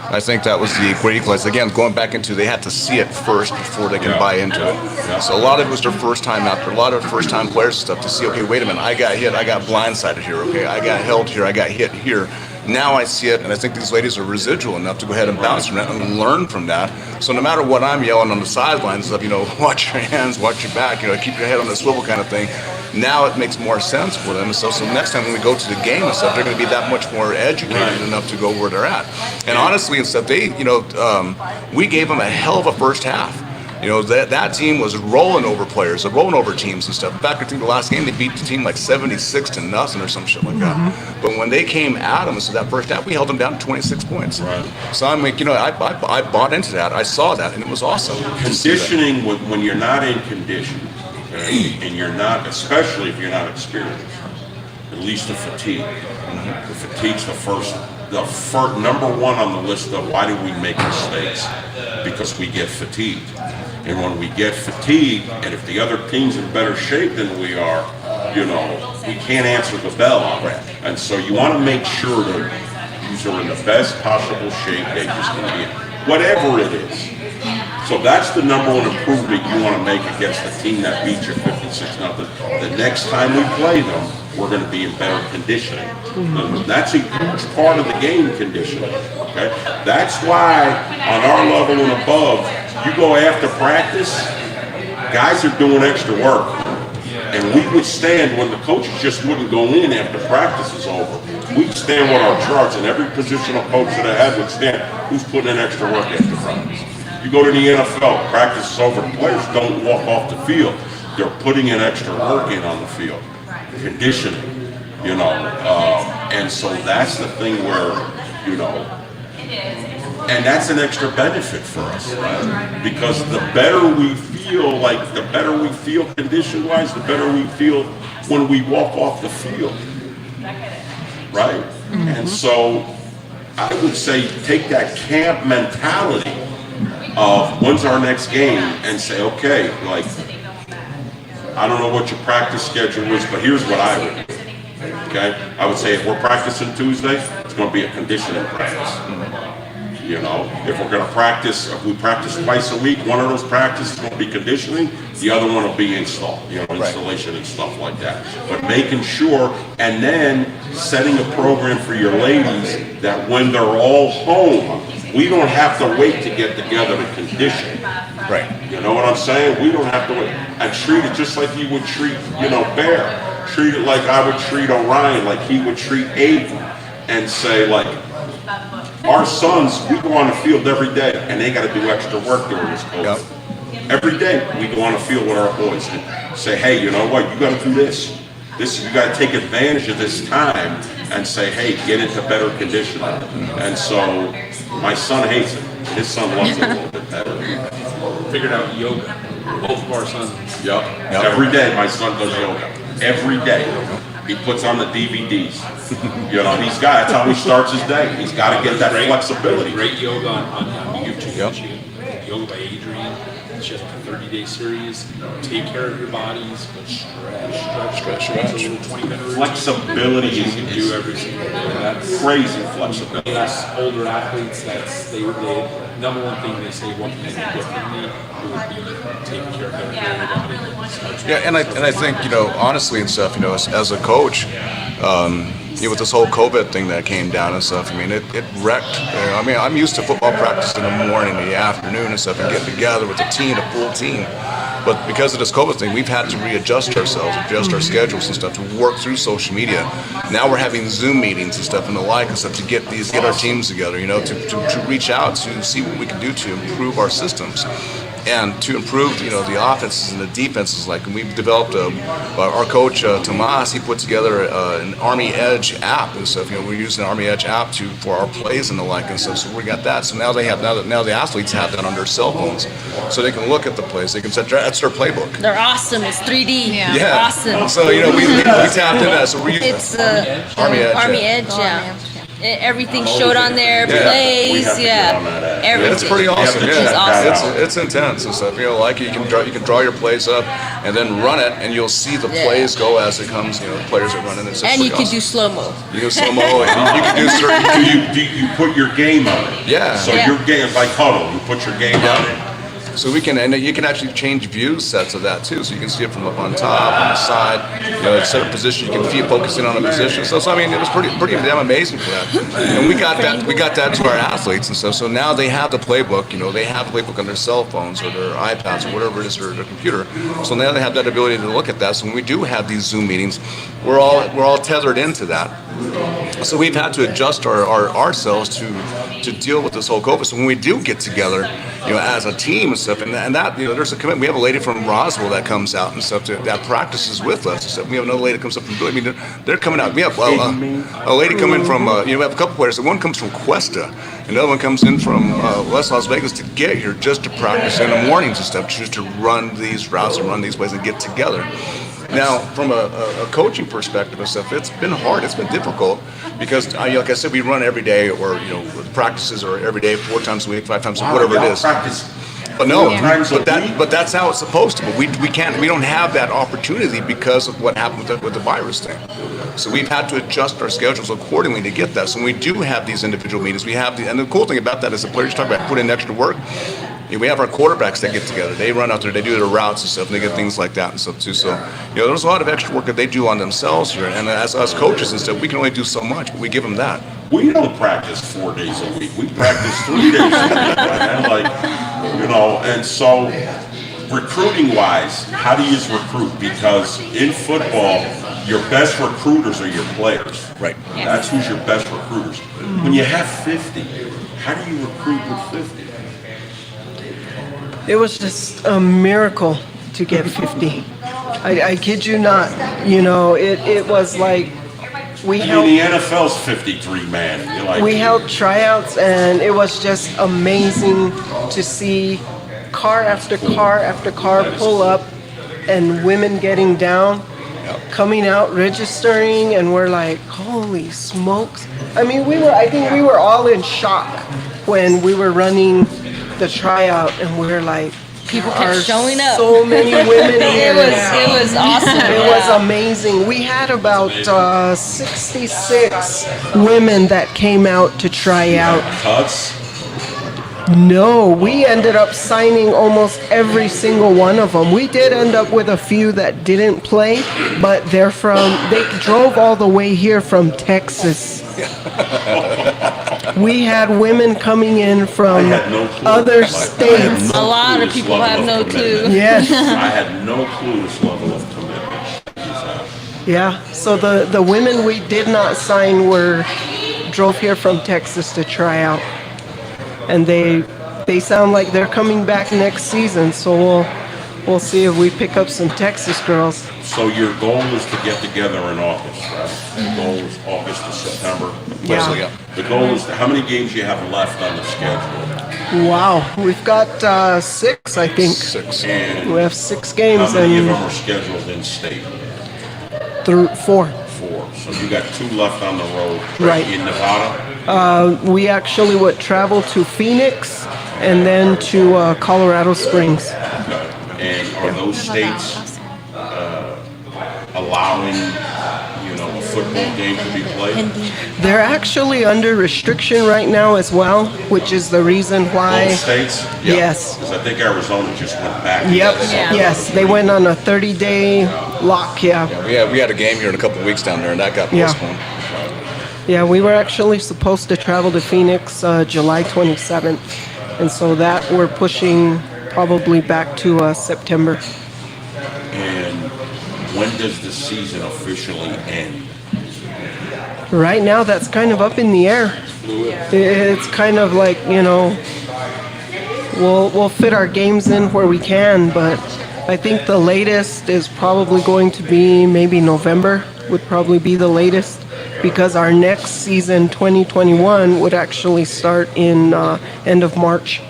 I think that was the great equalizer. Again, going back into, they had to see it first before they can buy into it. So a lot of it was their first time out there. A lot of first time players stuff to see, okay, wait a minute, I got hit, I got blindsided here, okay, I got held here, I got hit here. Now I see it, and I think these ladies are residual enough to go ahead and bounce from that and learn from that. So no matter what I'm yelling on the sidelines of, watch your hands, watch your back, keep your head on the swivel kind of thing, now it makes more sense for them. So next time when we go to the game and stuff, they're going to be that much more educated enough to go where they're at. And honestly, and stuff, we gave them a hell of a first half. That team was rolling over players, rolling over teams and stuff. In fact, I think the last game they beat the team like 76-0 or some shit like that. But when they came at them, so that first half, we held them down to 26 points. Right. So I'm like, I bought into that. I saw that, and it was awesome. Conditioning, when you're not in condition, okay, and you're not, especially if you're not experienced, at least the fatigue. The fatigue's the first number one on the list of why do we make mistakes? Because we get fatigued. And when we get fatigued, and if the other team's in better shape than we are, we can't answer the bell on that. And so you want to make sure that you are in the best possible shape that you can be in, whatever it is. So that's the number one improvement you want to make against the team that beat you 56-0. The next time we play them, we're going to be in better conditioning. And that's a huge part of the game, conditioning. Okay, that's why on our level and above, you go after practice, guys are doing extra work. And we would stand when the coaches just wouldn't go in after practice is over. We'd stand with our charts, and every positional coach that I had would stand. Who's putting in extra work after practice? You go to the NFL, practice is over. The players don't walk off the field. They're putting in extra work in on the field. Conditioning, and so that's the thing where, and that's an extra benefit for us, right? Because the better we feel condition-wise, the better we feel when we walk off the field, right? And so I would say take that camp mentality of when's our next game and say, okay, like, I don't know what your practice schedule is, but here's what I would do. Okay, I would say if we're practicing Tuesday, it's going to be a conditioning practice. If we're going to practice, if we practice twice a week, one of those practices is going to be conditioning, the other one will be install, installation and stuff like that. But making sure, and then setting a program for your ladies that when they're all home, we don't have to wait to get together to condition. Right. You know what I'm saying? We don't have to wait. And treat it just like you would treat, Bear. Treat it like I would treat Orion, like he would treat Aiden, and say, like, our sons, we go on the field every day, and they got to do extra work during this COVID. Every day, we go on the field with our boys and say, hey, you know what? You got to do this. You got to take advantage of this time and say, hey, get into better condition. And so my son hates it. His son loves it a little bit better. Figured out yoga. Both of our sons. Yep. Every day my son does yoga. Every day. He puts on the DVDs. That's how he starts his day. He's got to get that flexibility. Great yoga on YouTube. Yep. Yoga by Adrienne. She has a 30-day series. Take care of your bodies, but stretch. It's a little 20-minute routine. Flexibility you can do every single day. That's crazy flexibility. Older athletes, they number one thing they say, what can I do differently, it would be taking care of everybody. Yeah, and I think, you know, honestly and stuff, you know, as a coach, you know, with this whole COVID thing that came down and stuff, I mean, it wrecked. I mean, I'm used to football practice in the morning, in the afternoon and stuff, and getting together with a team, a full team. But because of this COVID thing, we've had to readjust ourselves, adjust our schedules and stuff to work through social media. Now we're having Zoom meetings and stuff and the like and stuff to get our teams together, you know, to reach out, to see what we can do to improve our systems. And to improve, you know, the offenses and the defenses, like, and we've developed our coach Tomas. He put together an Army Edge app and stuff. You know, we're using the Army Edge app for our plays and the like and stuff. So we got that. So now now the athletes have that on their cell phones, so they can look at the plays. They can set that's their playbook. They're awesome. It's 3D. Yeah. Awesome. So you know we tapped into that. So we It's Army Edge. Army yeah. Edge, yeah. Everything showed on there, Yeah. We plays, have to get on that app. everything. It's pretty awesome. Yeah, Yeah, awesome. it's intense and stuff. You know, like you can draw your plays up and then run it, and you'll see the Yeah. plays go as it comes. You know, the players are running. It's And you pretty can do awesome. slow mo. You do slow mo, and you can do certain. Do you put your game on it? Yeah. So Yeah. your game, like Huddle, you put your game on it. So we can, and you can actually change view sets of that too. So you can see it from up on top, on the side. You know, at certain position, you can focus in on a position. So I mean, it was pretty damn amazing for that. And we got that to our athletes and stuff. So now they have the playbook. You know, they have the playbook on their cell phones or their iPads or whatever it is, or their computer. So now they have that ability to look at that. So when we do have these Zoom meetings, we're all tethered into that. So we've had to adjust ourselves to deal with this whole COVID. So when we do get together, you know, as a team and stuff, and that, you know, there's a commitment. We have a lady from Roswell that comes out and stuff that practices with us and stuff. We have another lady that comes up from, I mean, they're coming out. We have a lady coming from, you know, we have a couple players. One comes from Cuesta, and the other one comes in from West Las Vegas to get here just to practice in the mornings and stuff, just to run these routes and run these plays and get together. Now, from a coaching perspective and stuff, it's been hard. It's been difficult because, like I said, we run every day, or you know, practices are every day, 4 times a week, 5 times a week, whatever it is. Practice. But no, Times a week? but that's how it's supposed to be. We don't have that opportunity because of what happened with the virus thing. So we've had to adjust our schedules accordingly to get that. So when we do have these individual meetings, and the cool thing about that is the players talk about putting in extra work. We have our quarterbacks that get together. They run out there, they do their routes and stuff, and they get things like that and stuff too. So, you know, there's a lot of extra work that they do on themselves here. And as us coaches and stuff, we can only do so much, but we give them that. We don't practice 4 days a week. We practice 3 days a week. Man. Like, you know, and so recruiting wise, how do you recruit? Because in football, your best recruiters are your players. Right. That's who's your best recruiters. When you have 50, how do you recruit with 50? It was just a miracle to get 50. I kid you not. You know, it was like we I held mean, the NFL's 53 man. You're like, we held tryouts, and it was just amazing to see car after car after car pull up, and women getting down, coming out, registering, and we're like, holy smokes! I mean, I think we were all in shock when we were running the tryout, and we were like, People kept showing up. so many women here. It was awesome. It was amazing. We had about 66 women that came out to try out. cuts. No, we ended up signing almost every single one of them. We did end up with a few that didn't play, but they drove all the way here from Texas. We had women coming in from had no clue. other I had states. no A lot clue of this people level have of no commitment. clue. Yes. I had no clue this level of commitment. Yeah, so the women we did not sign drove here from Texas to try out, and they sound like they're coming back next season. So we'll see if we pick up some Texas girls. So your goal is to get together in August, right? The goal is August to September. Yeah. The goal is how many games you have left on the schedule? Wow, we've got 6, I think. 6. And We have 6 how games many of and them are scheduled in state? 4. 4. So you got 2 left on the road. Right. In Nevada. We actually would travel to Phoenix and then to Colorado Springs. And are those states allowing, you know, a football game to be played? They're actually under restriction right now as well, which is the reason why. Both states? Yes. Because I think Arizona just went back. Yep. Yeah. Yes, they went on a 30-day lock. Yeah. We had a game here in a couple of weeks down there, and that got Yeah. postponed. Yeah, we were actually supposed to travel to Phoenix July 27th, and so that we're pushing probably back to September. And when does the season officially end? Right now, that's kind of up in the air. It's kind of like, we'll fit our games in where we can, but I think the latest is probably going to be maybe November would probably be the latest, because our next season, 2021, would actually start in end of March.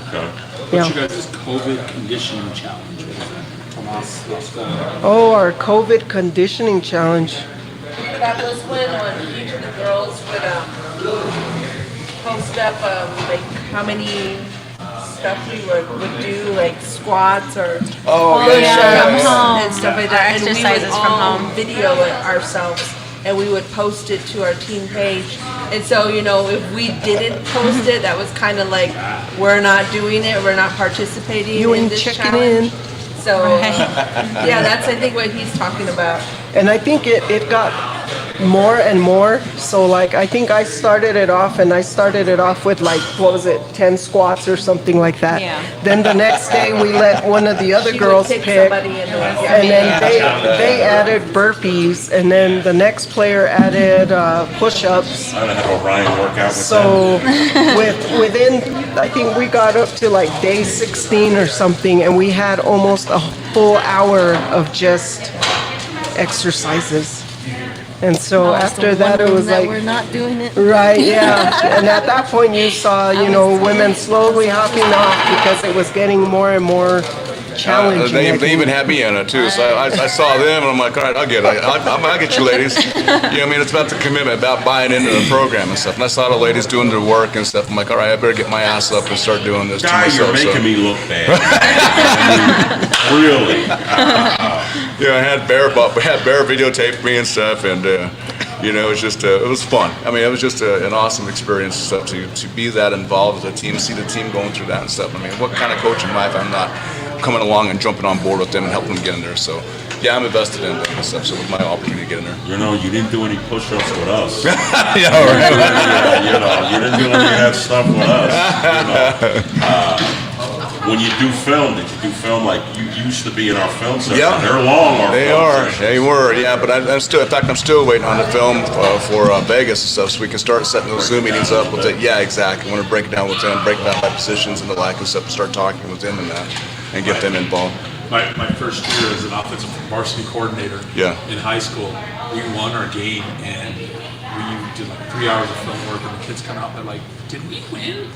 Okay. Yeah. What's your guys' COVID conditioning challenge? What is that? Tomas Lascaux. Oh, our COVID conditioning challenge. That was when each of the girls would post up like how many stuff we would do, like squats or From home. and stuff like that. Our And we exercises would from all home. video it ourselves, and we would post it to our team page. And so, if we didn't post it, that was kind of like, we're not doing it, we're not participating You in ain't this checking challenge. in. So, yeah, that's I think what he's talking about. And I think it got more and more. So like I think I started it off with like, what was it, 10 squats or something like that. Yeah. Then the next day we let one of the other She girls would pick pick. somebody and And then they added burpees, and then the next player added push-ups. I don't have Orion work out with So within, I think we got up to like day 16 or something, and we had almost a full hour of just exercises. And so after that, it was like, we're not doing it. right, yeah. And at that point, you saw, women slowly hopping off because it was getting more and more challenging. They even had me in it too, so I saw them and I'm like, all right, I'll get it. I'll get you ladies. It's about the commitment, about buying into the program and stuff. And I saw the ladies doing their work and stuff. I'm like, all right, I better get my ass up and start doing this. Guy, to you're myself, making me look bad. I mean, really. I had Bear videotape me and stuff, and it was just it was fun. I mean, it was just an awesome experience and stuff to be that involved with the team, see the team going through that and stuff. I mean, what kind of coach am I if I'm not coming along and jumping on board with them and helping them get in there? So yeah, I'm invested in that and stuff. So with my opportunity to get in there. You didn't do any push-ups with us. Yeah, right. You didn't do any of that stuff with us. When you do film, did you do film like you used to be in our film section? Yeah. They're long. Our They film are. sections. They were. Yeah, but I'm still waiting on the film for Vegas and stuff, so we can start setting those Zoom meetings up with it. Yeah, exactly. I want to break it down with them, break down my positions and the like and stuff, and start talking with them and that, and get them involved. My first year as an offensive varsity coordinator in high school, we won our game and we did like 3 hours of film work, and the kids come out and they're like, "Did we win?"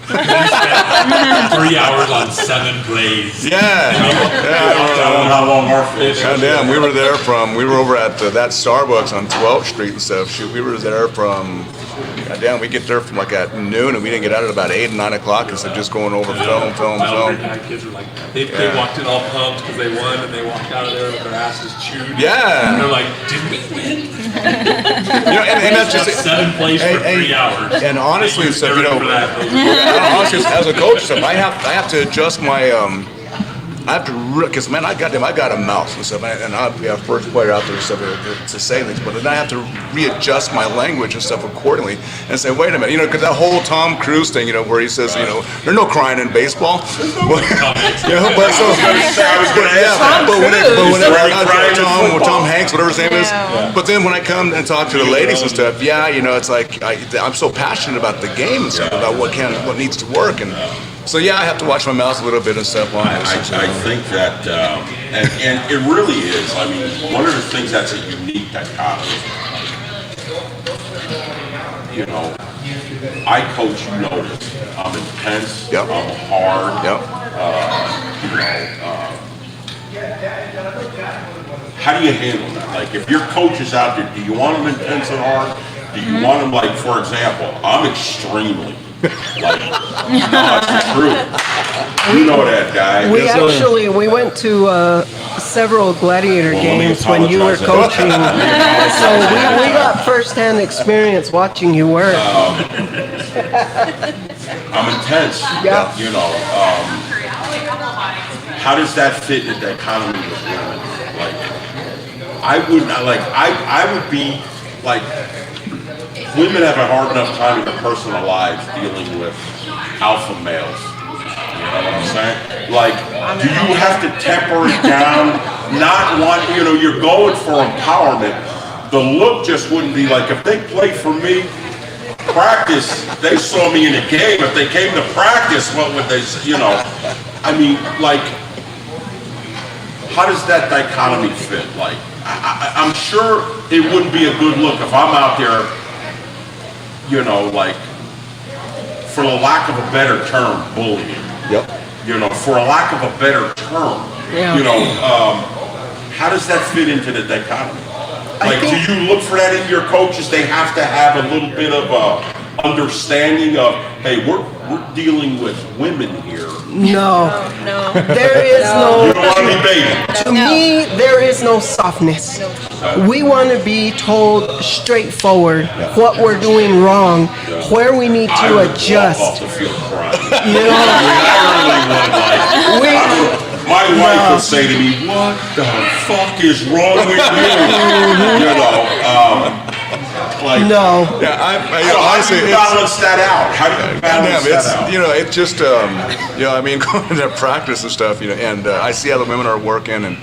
We spent 3 hours on 7 plays. Yeah. I don't know how long our film God damn, we were over at that Starbucks on 12th Street and stuff. Shoot, we were there from, goddamn, we get there from like at noon, and we didn't get out at about 8 and 9 o'clock instead of just going over film. My kids were like, they walked in all pumped because they won, and they walked out of there with their asses chewed. Yeah. And they're like, "Did we win?" And that's just 7 plays for 3 hours. And honestly, Like, stuff, they're ready for that. honestly, as a coach, stuff, I have to adjust my I have to, because man, I got a mouth and stuff, and I'll be our first player out there and stuff to say things, but then I have to readjust my language and stuff accordingly and say, wait a minute, because that whole Tom Cruise thing, where he says, there's no crying in baseball. But Tom Hanks, whatever his name is. But then when I come and talk to the ladies and stuff, it's like I'm so passionate about the game and stuff, about what needs to work, and so I have to watch my mouth a little bit and stuff on it. I think that, and it really is. I mean, one of the things that's a unique dichotomy. I coach. You notice I'm intense. Yep. I'm hard. Yep. How do you handle that? Like, if your coach is out there, do you want them intense and hard? Do you want them like, for example, I'm extremely, like, no, it's true. You know that guy. We went to several gladiator Well, let me games when you were apologize. coaching. So we got firsthand experience watching you work. I'm intense. Yeah. You know, how does that fit in the economy with women? Like, I would be like, women have a hard enough time in their personal lives dealing with alpha males. You know what I'm saying? Like, do you have to temper it down? Not want, you know, you're going for empowerment. The look just wouldn't be like, if they played for me, practice, they saw me in a game. If they came to practice, what would they say? You know, I mean, like, how does that dichotomy fit? Like, I'm sure it wouldn't be a good look if I'm out there, you know, like, for the lack of a better term, bullying. Yep. You know, for a lack of a better term. Yeah. You know, how does that fit into the dichotomy? Like, do you look for that in your coaches? They have to have a little bit of a understanding of, hey, we're dealing with women here. No, No. there is You no. don't want to be bathing. To me, there is no softness. We want to be told straightforward what we're doing wrong, where we need I to would walk off adjust. the field crying. You know, I really would. Like, my wife would say to me, "What the fuck is wrong with you?" You know, like, no. Yeah, so how do you balance that out? How do you balance that it's out? you know, it just you know, I mean, going to practice and stuff, you know, and I see how the women are working, and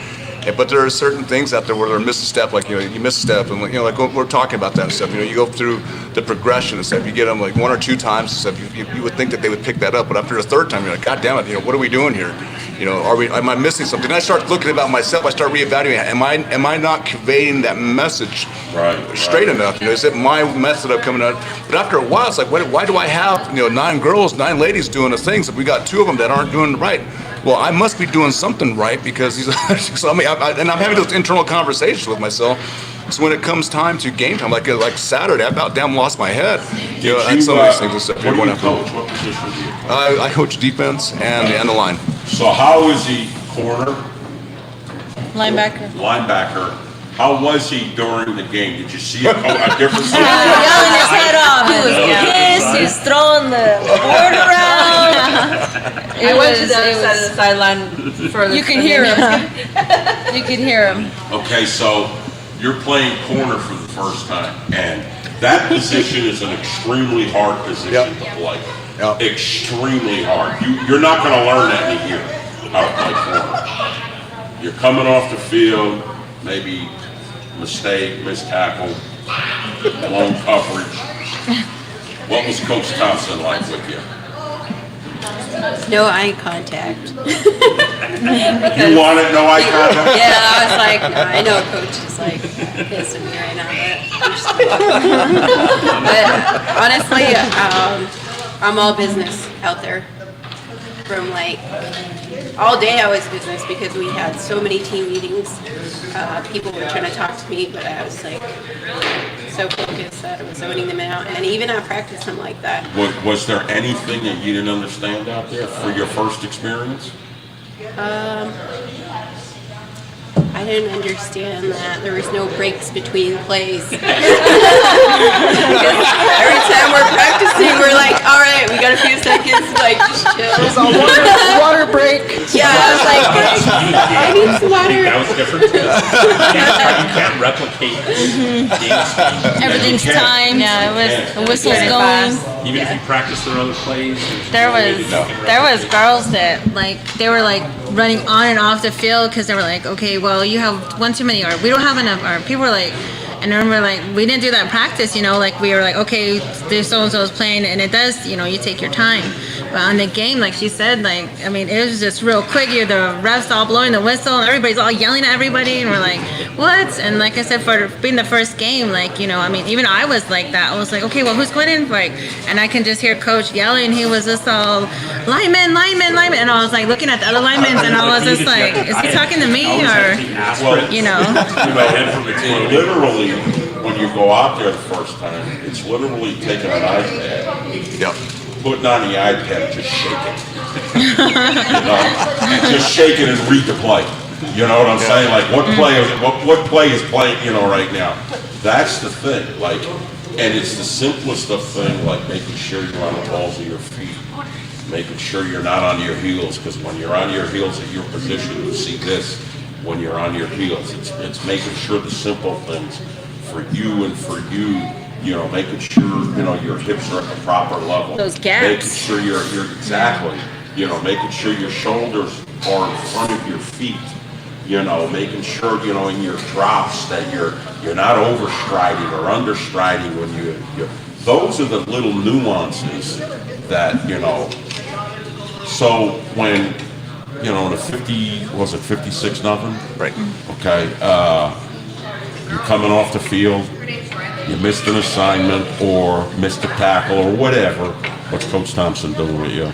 but there are certain things out there where they're miss a step, like, you know, you miss a step, and, you know, like we're talking about that and stuff. You know, you go through the progression and stuff. You get them like one or two times and stuff. You would think that they would pick that up, but after the third time, you're like, God damn it, you know, what are we doing here? You know, am I missing something? And I start looking about myself. I start reevaluating. Am I not conveying that message straight enough? You know, is it my method of coming out? But after a while, it's like, why do I have, you know, 9 ladies doing the things if we got 2 of them that aren't doing it right? Well, I must be doing something right because he's. So, I mean, and I'm having those internal conversations with myself. So when it comes time to game time, like Saturday, I about damn lost my head. You know, and some of these things and stuff. What do you coach? What position do you coach? I coach defense and the line. So how is he corner, Linebacker. linebacker? How was he during the game? Did you see a difference? Yelling his head off. He was pissed. He's throwing the board around. I went to the other side of the sideline for the. You can hear him. You can hear him. Okay, so you're playing corner for the first time, and that position is an extremely hard position to play. Yep. Extremely hard. You're not going to learn that in a year how to play corner. You're coming off the field, maybe mistake, missed tackle, blown coverage. What was Coach Thompson like with you? No eye contact. You wanted no eye contact? Yeah, I was like, I know Coach is like pissing me right now, but honestly, I'm all business out there. From like all day I was business because we had so many team meetings. People were trying to talk to me, but I was like so focused that I was zoning them out. And even at practice, I'm like that. Was there anything that you didn't understand out there for your first experience? I didn't understand that there was no breaks between plays. Because every time we're practicing, we're like, all right, we got a few seconds, like, just chill. Water break. Yeah, I was like, I need some water. That was different too. You can't replicate game speed. Everything's can't. timed. Yeah, it was. The whistle's Very going. fast. Even if you practice their other plays. There was girls that like they were like running on and off the field because they were like, okay, well you have one too many, or we don't have enough, or people were like, and I remember like we didn't do that in practice, you know, like we were like, okay, there's so and so is playing, and it does, you know, you take your time. But on the game, like she said, like I mean, it was just real quick. You're the refs all blowing the whistle, and everybody's all yelling at everybody, and we're like, what? And like I said, for being the first game, like you know, I mean, even I was like that. I was like, okay, well, who's going in? Like, and I can just hear Coach yelling. He was just all lineman, and I was like looking at the other linemen, and I was just like, is he talking to me or, you know? Literally, when you go out there the first time, it's literally taking an iPad, Yep. putting on the iPad and just shaking. You know, and just shake it and read the play. You know what I'm saying? Like what play is playing, you know, right now. That's the thing. Like, and it's the simplest of thing, like making sure you're on the balls of your feet, making sure you're not on your heels, because when you're on your heels at your position, you see this. When you're on your heels, it's making sure the simple things for you and for you know, making sure, you know, your hips are at the proper level. Those gaps. Making sure you're exactly, you know, making sure your shoulders are in front of your feet. You know, making sure, you know, in your drops that you're not overstriding or understriding when you those are the little nuances that, you know. So when, you know, the 56 nothing? Right. Okay, you're coming off the field, you missed an assignment or missed a tackle or whatever. What's Coach Thompson doing with you?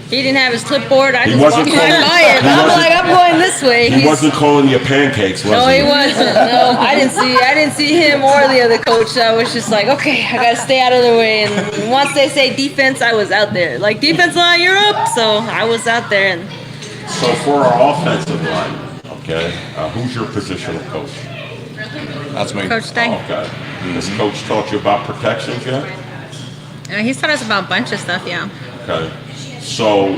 He didn't have his clipboard. I He just wasn't walked right calling- by it. he I'm wasn't- like, I'm going this way. He wasn't calling you pancakes, was No, he? he wasn't. No, I didn't see him or the other coach. I was just like, okay, I gotta stay out of their way. And once they say defense, I was out there. Like, defense line, you're up. So I was out there. And So for our offensive line, okay, who's your positional coach? Coach Day. Okay. Has Coach taught you about protections yet? He's taught us about a bunch of stuff, yeah. Okay. So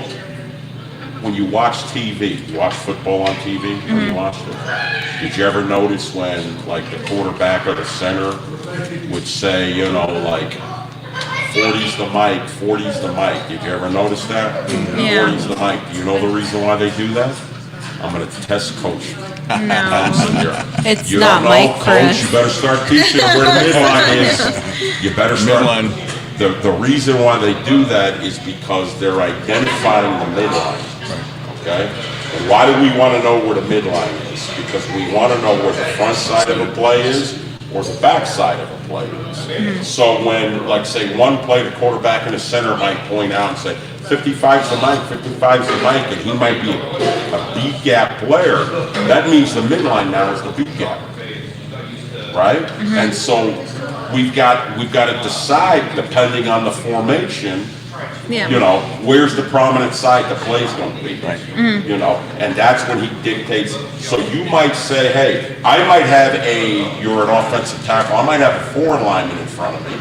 when you watch TV, you watch football on TV when you watched it, did you ever notice when, like, the quarterback or the center would say, you know, like, 40's the mic, 40's the mic? Did you ever notice that? Yeah. 40's the mic. Do you know the reason why they do that? I'm going to test Coach. No. It's You not don't know, Mike for Coach, us. you better start teaching them where the midline is. You better start. Midline. The reason why they do that is because they're identifying the midline. Okay? And why do we want to know where the midline is? Because we want to know where the front side of a play is or the back side of a play is. So when, like, say, one play, the quarterback and the center might point out and say, 55's the mic, 55's the mic, and he might be a beat gap player. That means the midline now is the beat gap, right? And so we've got to decide, depending on the formation, Yeah. you know, where's the prominent side the play's going to be, you know, and that's when he dictates. So you might say, hey, I might have you're an offensive tackle, I might have a 4 lineman in front of me,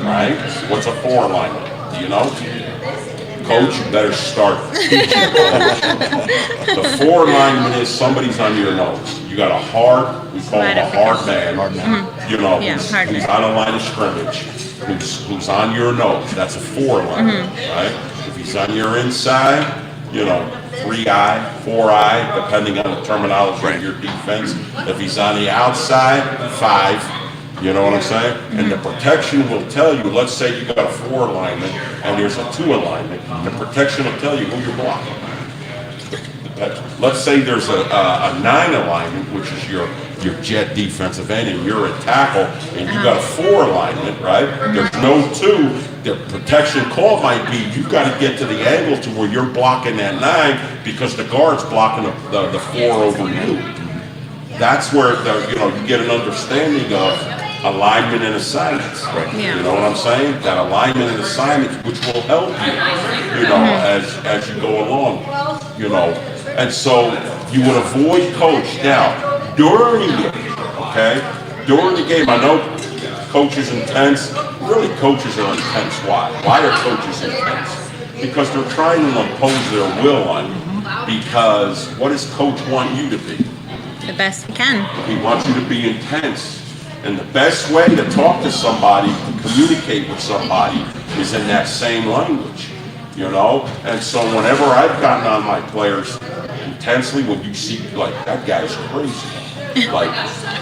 right? What's a 4 lineman? Do you know? Coach, you better start teaching. The 4 lineman is somebody's on your nose. You got a hard, we call him a hard man. You know, Yeah, hard who's man. on a line of scrimmage, who's on your nose. That's a 4 lineman, right? If he's on your inside, you know, 3-eye, 4-eye, depending on the terminology of your defense. If he's on the outside, 5. You know what I'm saying? And the protection will tell you, let's say you got a 4 alignment and there's a 2 alignment. The protection will tell you who you're blocking. Let's say there's a 9 alignment, which is your jet defensive end, and you're a tackle, and you got a 4 alignment, right? There's no 2. The protection call might be you got to get to the angle to where you're blocking that 9 because the guard's blocking the 4 over you. That's where you get an understanding of alignment and assignments. Yeah. You know what I'm saying? That alignment and assignments, which will help you, as you go along, And so you would avoid coach. Now, during the game, okay? During the game, I know coach is intense. Really, coaches are intense. Why? Why are coaches intense? Because they're trying to impose their will on you. Because what does coach want you to be? The best we can. He wants you to be intense. And the best way to talk to somebody, to communicate with somebody, is in that same language, And so whenever I've gotten on my players intensely, when you see, like, that guy's crazy. Like,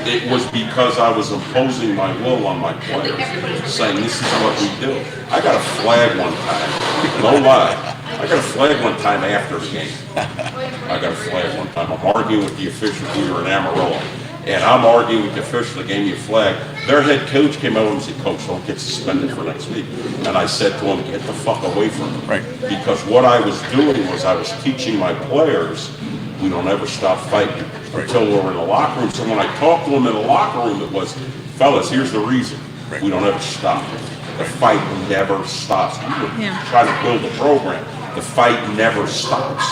it was because I was imposing my will on my players, saying this is what we do. I got a flag one time, no lie. I got a flag one time after the game. I got a flag one time. I'm arguing with the official. We were in Amarillo. And I'm arguing with the official that gave me a flag. Their head coach came over and said, Coach, don't get suspended for next week. And I said to him, get the fuck away from him. Right. Because what I was doing was I was teaching my players, we don't ever stop fighting until we're in the locker room. So when I talked to them in the locker room, it was, fellas, here's the reason. We don't ever stop. The fight never stops. We were trying to build a program. The fight never stops.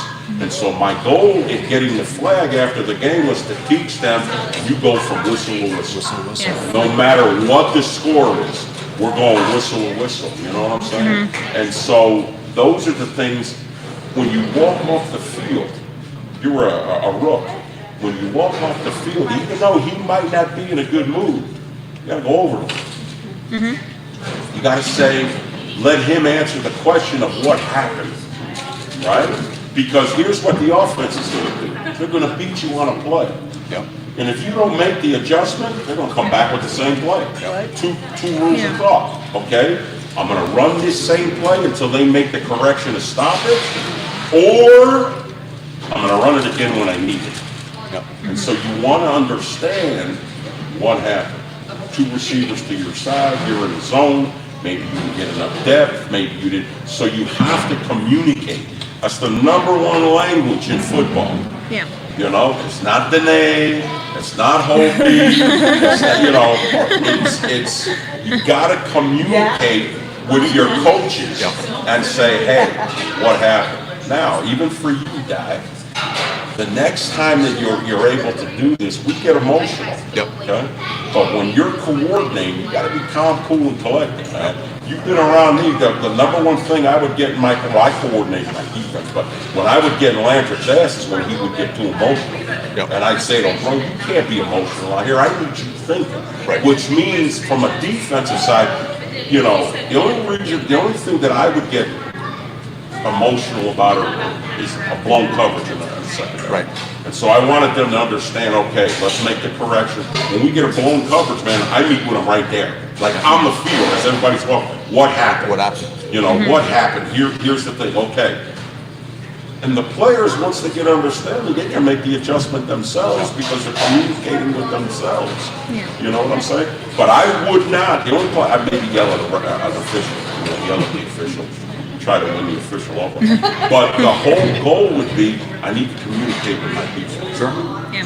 And so my goal in getting the flag after the game was to teach them, you go from whistle to whistle. No matter what the score is, we're going whistle to whistle. You know what I'm saying? And so those are the things, when you walk off the field, you're a rook. When you walk off the field, even though he might not be in a good mood, you gotta go over to him. You gotta say, let him answer the question of what happened, right? Because here's what the offense is gonna do. They're gonna beat you on a play. And if you don't make the adjustment, they're gonna come back with the same play. Two rules of thought, okay? I'm gonna run this same play until they make the correction to stop it, or I'm gonna run it again when I need it. And so you wanna understand what happened. Two receivers to your side, you're in the zone, maybe you didn't get enough depth, maybe you didn't. So you have to communicate. That's the #1 language in football. You know, it's not Dene, it's not Hopi, it's not, you know, it's you gotta communicate with your coaches and say, hey, what happened? Now, even for you, Di, the next time that you're able to do this, we get emotional. Okay? But when you're coordinating, you gotta be calm, cool, and collected, man. You've been around me, the #1 thing I would get in my, well, I coordinate my defense, but when I would get in Landry's ass is when he would get too emotional. And I'd say to him, bro, you can't be emotional out here, I need you thinking. Which means from a defensive side, you know, the only thing that I would get emotional about it is a blown coverage in the secondary. And so I wanted them to understand, okay, let's make the correction. When we get a blown coverage, man, I meet with them right there. Like on the field, as everybody's walking, what happened? What happened? You know, what happened? Here's the thing, okay. And the players, once they get understanding, they can make the adjustment themselves because they're communicating with themselves. You know what I'm saying? But I would not, the only point, I maybe yell at an official, you know, yell at the official, try to win the official over. But the whole goal would be, I need to communicate with my defense.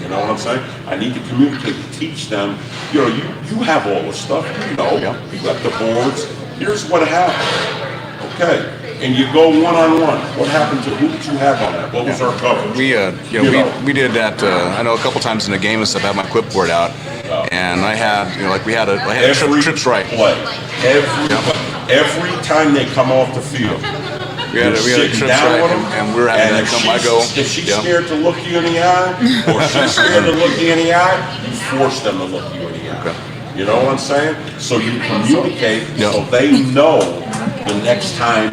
You know what I'm saying? I need to communicate to teach them, you know, you have all the stuff, you know, you got the boards, here's what happened. Okay. And you go one-on-one. What happened to, who did you have on that? What was our coverage? We did that. I know a couple times in the game and stuff. I had my clipboard out, and I had, you know, like I had trips right. Play. Every time they come off the field, we had a trips right, and we're having that come. I go. If she's scared to look you in the eye, or she's scared to look you in the eye, you force them to look you in the eye. You know what I'm saying? So you communicate, so they know the next time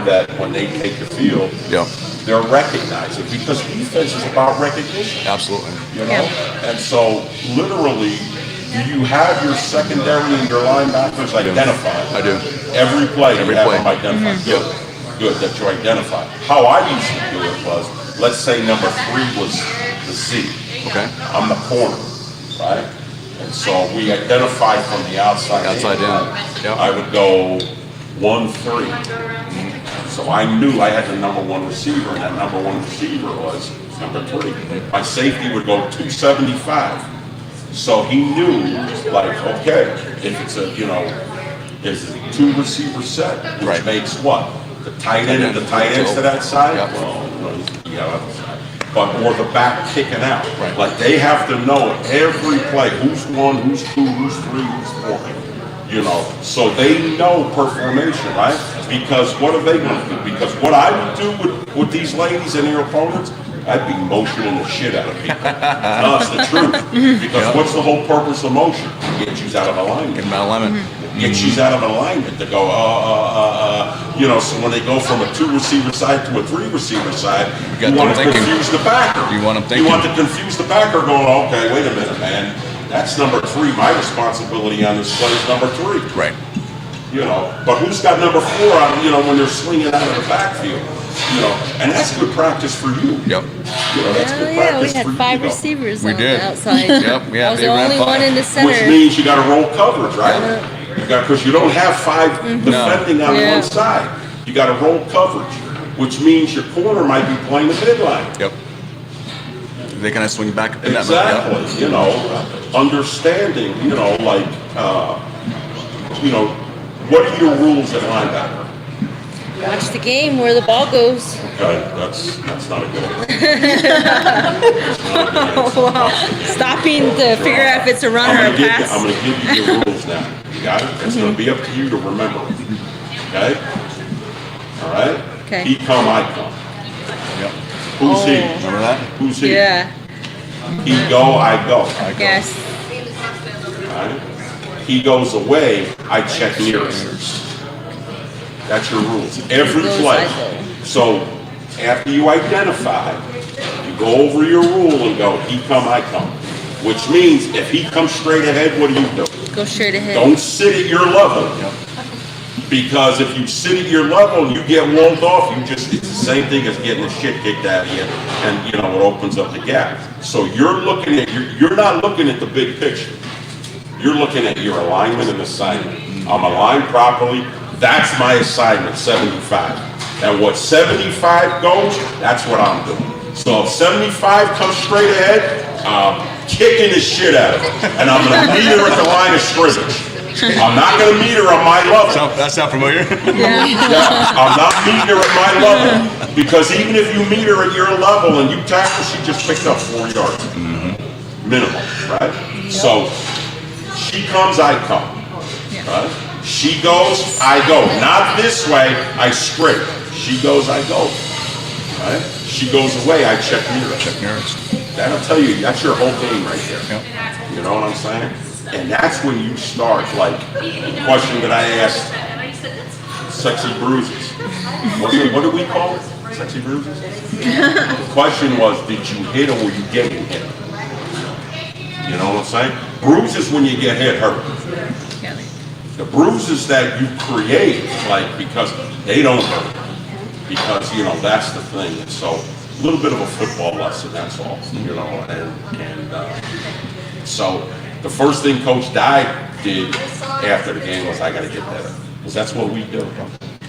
that when they take the field, they're recognizing, because defense is about recognition. Absolutely. You know? And so literally, you have your secondary and your linebackers identified. I do. Every play you have them identified. Good that you identify. How I used to do it was, let's say number 3 was the Z. Okay. I'm the corner, right? And so we identified from the outside in. I would go 1-3. So I knew I had the #1 receiver, and that #1 receiver was number 3. My safety would go 275. So he knew, like, okay, if it's a, you know, there's a 2 receiver set, which makes what? The tight end and the tight ends to that side? Well, but or the back kicking out. Like they have to know every play, who's 1, who's 2, who's 3, who's 4. You know, so they know per formation, right? Because what are they going to do? Because what I would do with these ladies and their opponents, I'd be motioning the shit out of people. No, it's the truth. Because what's the whole purpose of motion? Get you out of alignment. Get them out of alignment. Get you out of alignment to go, you know, so when they go from a 2 receiver side to a 3 receiver side, you want to confuse the backer. You want them thinking. You want to confuse the backer going, okay, wait a minute, man. That's number 3. My responsibility on this play is number 3. Right. You know, but who's got number 4 on, you know, when they're swinging out of the backfield? You know, and that's good practice for you. Yep. You know, that's good practice we had for 5 you, receivers we on did. the outside. We I was the only one in the center. Which means you got to roll coverage, right? Because you don't have 5 defending on one side. You got to roll coverage, which means your corner might be playing the midline. they kind of swing back in that Exactly, mode. you know, understanding, you know, like, you know, what are your rules at linebacker? Watch the game where the ball goes. Okay, that's not a good answer. Stopping to figure out if it's a run or a pass. I'm gonna give you your rules now. You got it? It's gonna be up to you to remember. Okay? All right? Okay. He come, I come. Yep. Who's he? Remember that? Who's he? Yeah. He go, I go. Yes. Right? He goes away, I check nearest. That's your rules. Every He goes, play. I go. So after you identify, you go over your rule and go, he come, I come. Which means if he comes straight ahead, what do you do? Go straight ahead. Don't sit at your level. Because if you sit at your level and you get walled off, it's the same thing as getting the shit kicked out of you, and you know, it opens up the gap. So you're not looking at the big picture. You're looking at your alignment and assignment. I'm aligned properly, that's my assignment, 75. And what 75 goes, that's what I'm doing. So if 75 comes straight ahead, I'm kicking the shit out of her. And I'm gonna meet her at the line of scrimmage. I'm not going to meet her on my level. That sound familiar? Yeah, I'm not meeting her at my level, because even if you meet her at your level and you tackle, she just picked up 4 yards. Minimum, right? So she comes, I come. Right? She goes, I go. Not this way, I straight. She goes, I go. Right? She goes away, I check nearest. Check nearest. That'll tell you, that's your whole game right there. Yep. You know what I'm saying? And that's when you start, like, the question that I asked, Sexy Bruises. What do we call it? Sexy Bruises? The question was, did you hit or were you getting hit? You know what I'm saying? Bruises when you get hit hurt. The bruises that you create, like, because they don't hurt. Because, you know, that's the thing. And so, a little bit of a football lesson, that's all. You know, and so, the first thing Coach Dye did after the game was, I got to get better. Because that's what we do.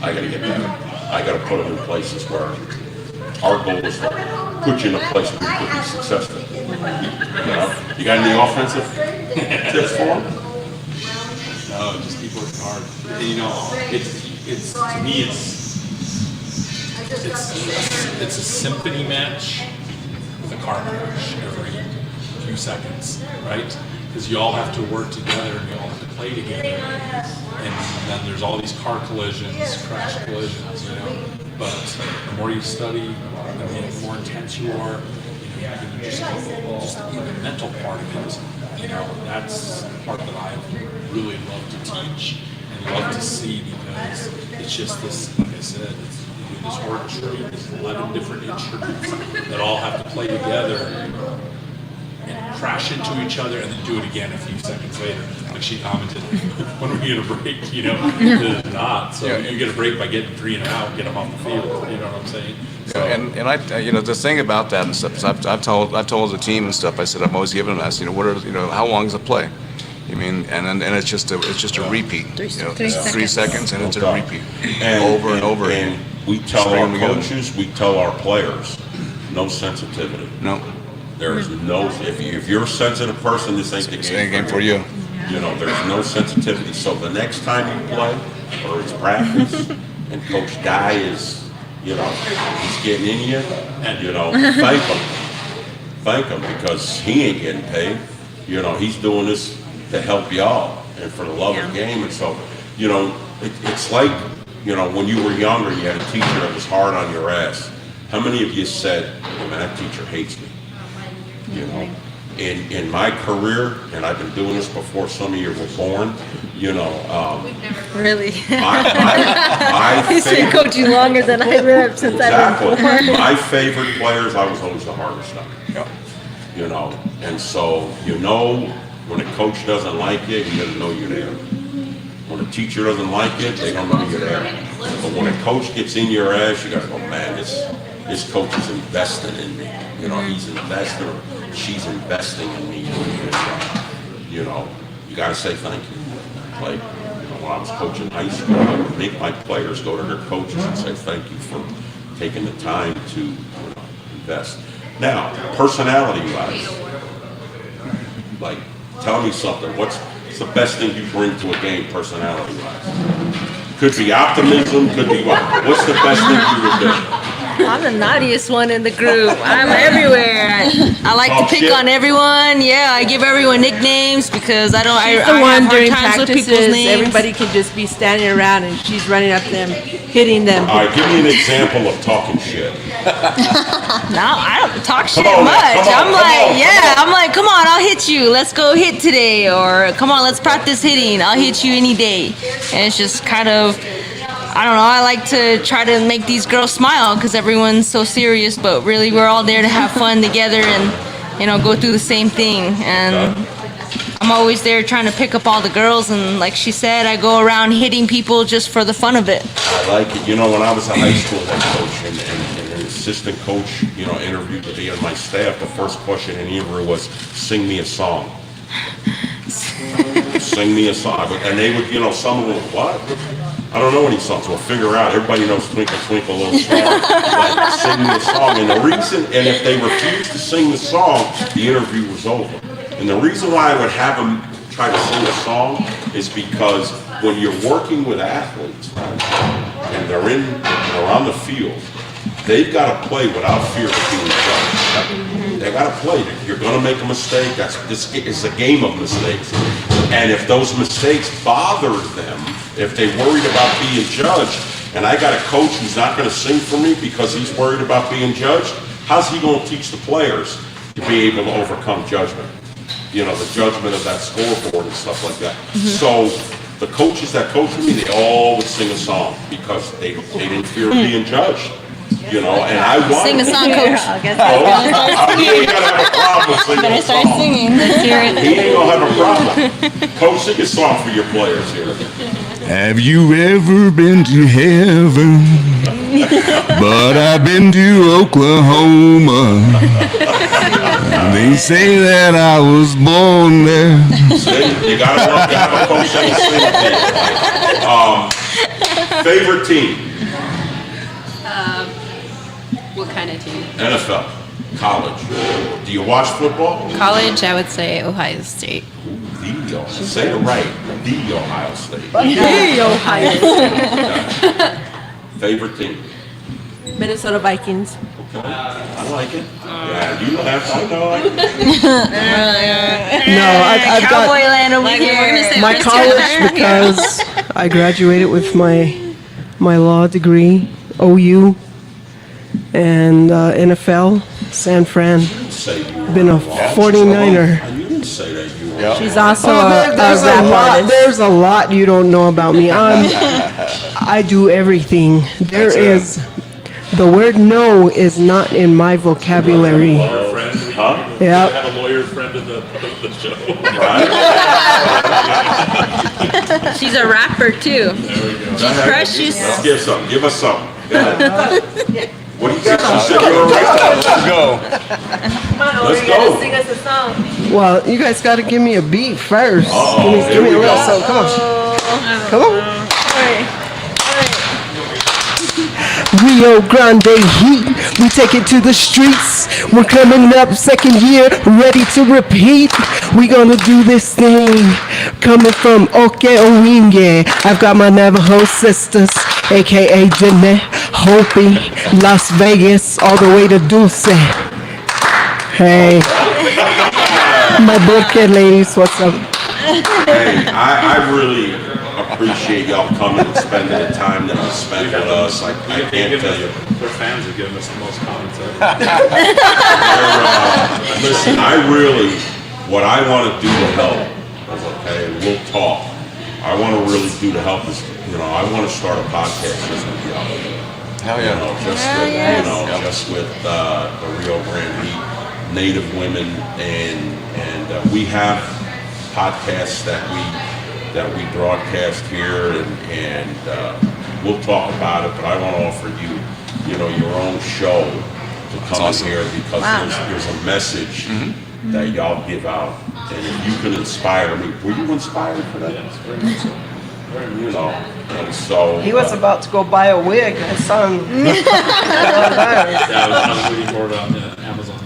I got to get better. I got to put them in places where our goal is to put you in a place where you can be successful. You know? You got any offensive tips for them? No, just keep working hard. And, you know, it's to me, it's a symphony match with a car crash every few seconds, right? Because you all have to work together and you all have to play together. And then there's all these car collisions, crash collisions, you know. But the more you study, the more intense you are, you know, just the mental part of it, you know, that's the part that I really love to teach and love to see, because it's just this, like I said, it's this orchestra, there's 11 different instruments that all have to play together and crash into each other and then do it again a few seconds later. Like she commented, when are we going to break? You know, it's not. So you get a break by getting 3 and out, get them off the field. You know what I'm saying? So, and I, you know, the thing about that and stuff is I've told the team and stuff. I said I'm always giving them that. You know, how long is a play? I mean, and it's just a repeat. You know, 3 3 seconds and it's a repeat over and over again. And we tell our coaches, we tell our players, no sensitivity. No. There's no, if you're a sensitive person, this ain't the game for you. You know, there's no sensitivity. So the next time you play, or it's practice, and Coach Dye is, you know, he's getting in you, and, you know, thank him. Thank him, because he ain't getting paid. You know, he's doing this to help y'all and for the love of the game. And so, you know, it's like, you know, when you were younger, you had a teacher that was hard on your ass. How many of you said, oh, man, that teacher hates me? You know, in my career, and I've been doing this before some of you were born, you know, Really? my He's been favorite, coaching longer than I've been since I've been exactly, born. my favorite players, I was always the hardest on. You know, and so, you know, when a coach doesn't like you, he doesn't know you're there. When a teacher doesn't like you, they don't know you're there. But when a coach gets in your ass, you gotta go, man, this coach is investing in me. You know, he's investing, she's investing in me doing this job. You know, you gotta say thank you. Like, you know, when I was coaching high school, I would make my players go to their coaches and say thank you for taking the time to, you know, invest. Now, personality-wise, like, tell me something. What's the best thing you bring to a game, personality-wise? Could be optimism, could be what? What's the best thing you would do? I'm the naughtiest one in the group. I'm everywhere. I like to Talk pick shit. on everyone. Yeah, I give everyone nicknames because I don't. She's I the have one hard during times with people's practices. names. Everybody can just be standing around and she's running up to them, hitting them. All right, give me an example of talking shit. No, I don't talk shit on, much. come on, I'm come like, on, yeah, come on. I'm like, come on, I'll hit you. Let's go hit today, or come on, let's practice hitting. I'll hit you any day. And it's just kind of, I don't know. I like to try to make these girls smile because everyone's so serious, but really we're all there to have fun together and go through the same thing. And I'm always there trying to pick up all the girls, and like she said, I go around hitting people just for the fun of it. I like it. When I was a high school head coach and an assistant coach, interviewed to be on my staff, the first question in the interview was, sing me a song. Sing me a song. And they would, some of them, what? I don't know any songs. We'll figure out. Everybody knows Twinkle, Twinkle, Little Star. Like, sing me a song. And the reason, and if they refused to sing the song, the interview was over. And the reason why I would have them try to sing a song is because when you're working with athletes, right, and they're on the field, they've got to play without fear of being judged. They got to play. You're going to make a mistake. This is a game of mistakes. And if those mistakes bother them, if they're worried about being judged, and I got a coach who's not going to sing for me because he's worried about being judged, how's he going to teach the players to be able to overcome judgment? The judgment of that scoreboard and stuff like that. So the coaches that coached me, they all would sing a song because they didn't fear being judged. And I wanted Sing a song, Coach. He ain't gonna have a problem singing Better a start song. singing. Let's hear it. He ain't gonna have a problem. Coach, sing a song for your players here. Have you ever been to heaven? But I've been to Oklahoma. They say that I was born there. See, you gotta work to have a coach that will sing. Favorite team? What kind of team? NFL, college. Do you watch football? College, I would say Ohio State. The Ohio, say it right. The Ohio State. Hey, Ohio. Favorite team? Minnesota Vikings. Okay, I like it. Yeah, you laugh. I know. No, I've Cowboy got land over Like, we're gonna here. say my Princeton college there. because I graduated with my law degree, OU, and NFL, San Fran. Say you were Been a wrong. 49er. You didn't say that you were. She's also There's a a lot. artist. There's a lot you don't know about me. I do everything. There is. The word no is not in my vocabulary. Huh? Yeah. have a lawyer friend of the show. She's a rapper too. She's precious. Let's give some. Give us some. Go ahead. What do you think? You said you were right. Let's go. Let's go. Sing us a song. Well, you guys got to give me a beat first. Uh-oh, Give me here a we little go. something. Come on. Come on. Rio Grande Heat, we take it to the streets. We're coming up second year, ready to repeat. We gonna do this thing. Coming from Oke Owinge, I've got my Navajo sisters, aka Jeanette, Hopi, Las Vegas, all the way to Dulce. Hey, my bouquet ladies, what's up? Hey, I really appreciate y'all coming and spending the time that you spend with us. I can't tell you. Their fans are giving us the most comments ever. Listen, what I want to do to help, okay, and we'll talk. I want to really do to help is, I want to start a podcast just with y'all. Hell yeah. Just with the Rio Grande Heat, Native women, and we have podcasts that we broadcast here, and we'll talk about it. But I want to offer you, your own show to come awesome. in here because there's a message that y'all give out, and if you can inspire me, were you inspired for that? Yes, very much so. And so He was about to go buy a wig. His son. Yeah, I was waiting for it on Amazon.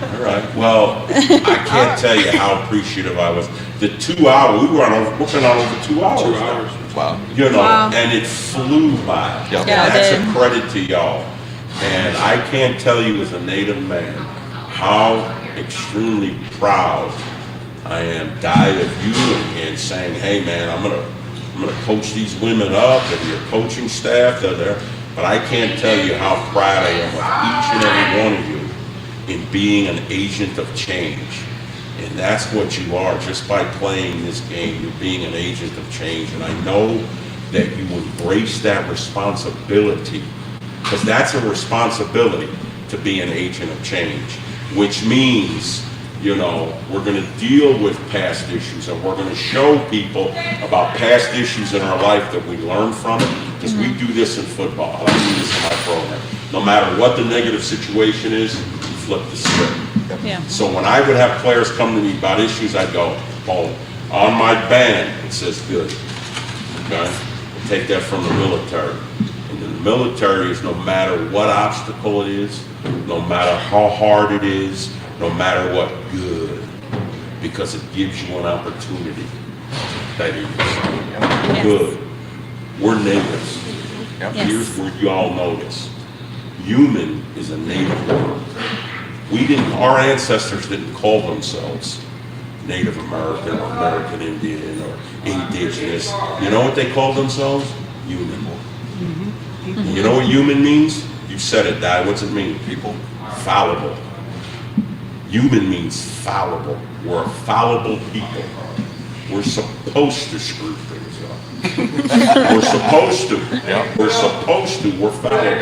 All right. Well, I can't tell you how appreciative I was. The 2 hours, we've been on over 2 hours. 2 now. hours. Wow. You know, Wow. and it flew by. Yeah. Yeah, it That's did. a credit to y'all. And I can't tell you as a Native man how extremely proud I am, Di, of you and saying, hey man, I'm gonna coach these women up and your coaching staff, they're there. But I can't tell you how proud I am of each and every one of you in being an agent of change. And that's what you are, just by playing this game, you're being an agent of change. And I know that you embrace that responsibility, because that's a responsibility to be an agent of change, which means, you know, we're gonna deal with past issues and we're gonna show people about past issues in our life that we learn from it, because we do this in football. I do this in my program. No matter what the negative situation is, you flip the script. Yeah. So when I would have players come to me about issues, I'd go, boom, on my band, it says good, okay? I take that from the military. And in the military is no matter what obstacle it is, no matter how hard it is, no matter what, good, because it gives you an opportunity to better yourself. Good. We're natives. Here's where you all know this. Human is a native word. Our ancestors didn't call themselves Native American or American Indian or indigenous. You know what they called themselves? Human. You know what human means? You said it, Di. What's it mean? People. Fallible. Human means fallible. We're a fallible people. We're supposed to screw things up. We're supposed to. We're supposed to. We're fallible.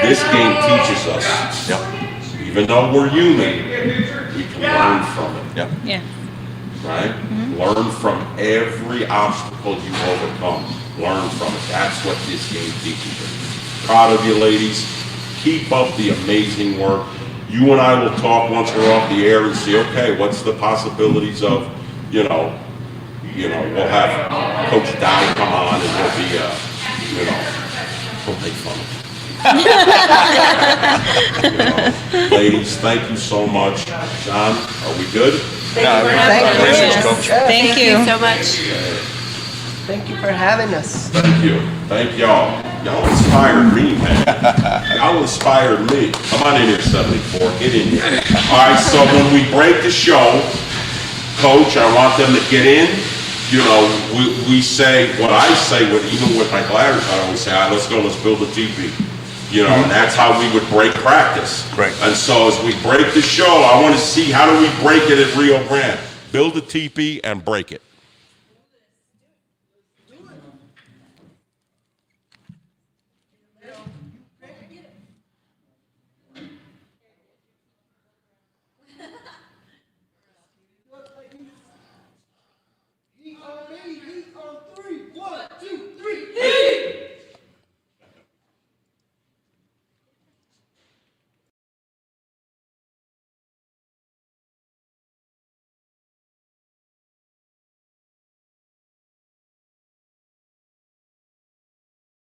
This game teaches us. Even though we're human, we can learn from it. Yeah. Right? Learn from every obstacle you overcome. Learn from it. That's what this game teaches you. Proud of you, ladies. Keep up the amazing work. You and I will talk once we're off the air and see, okay, what's the possibilities of, we'll have Coach Di come on and we'll be, we'll make fun of him. Ladies, thank you so much. John, are we good? Thank you so much. Thank you for having us. Thank you. Thank y'all. Y'all inspired me, man. Y'all inspired me. Come on in here, 74. Get in here. All right, so when we break the show, Coach, I want them to get in. We say, what I say, even with my gliders, I always say, all right, let's go, let's build a TV. And that's how we would break practice. Right. And so as we break the show, I want to see how do we break it at Rio Grande. Build a teepee and break it.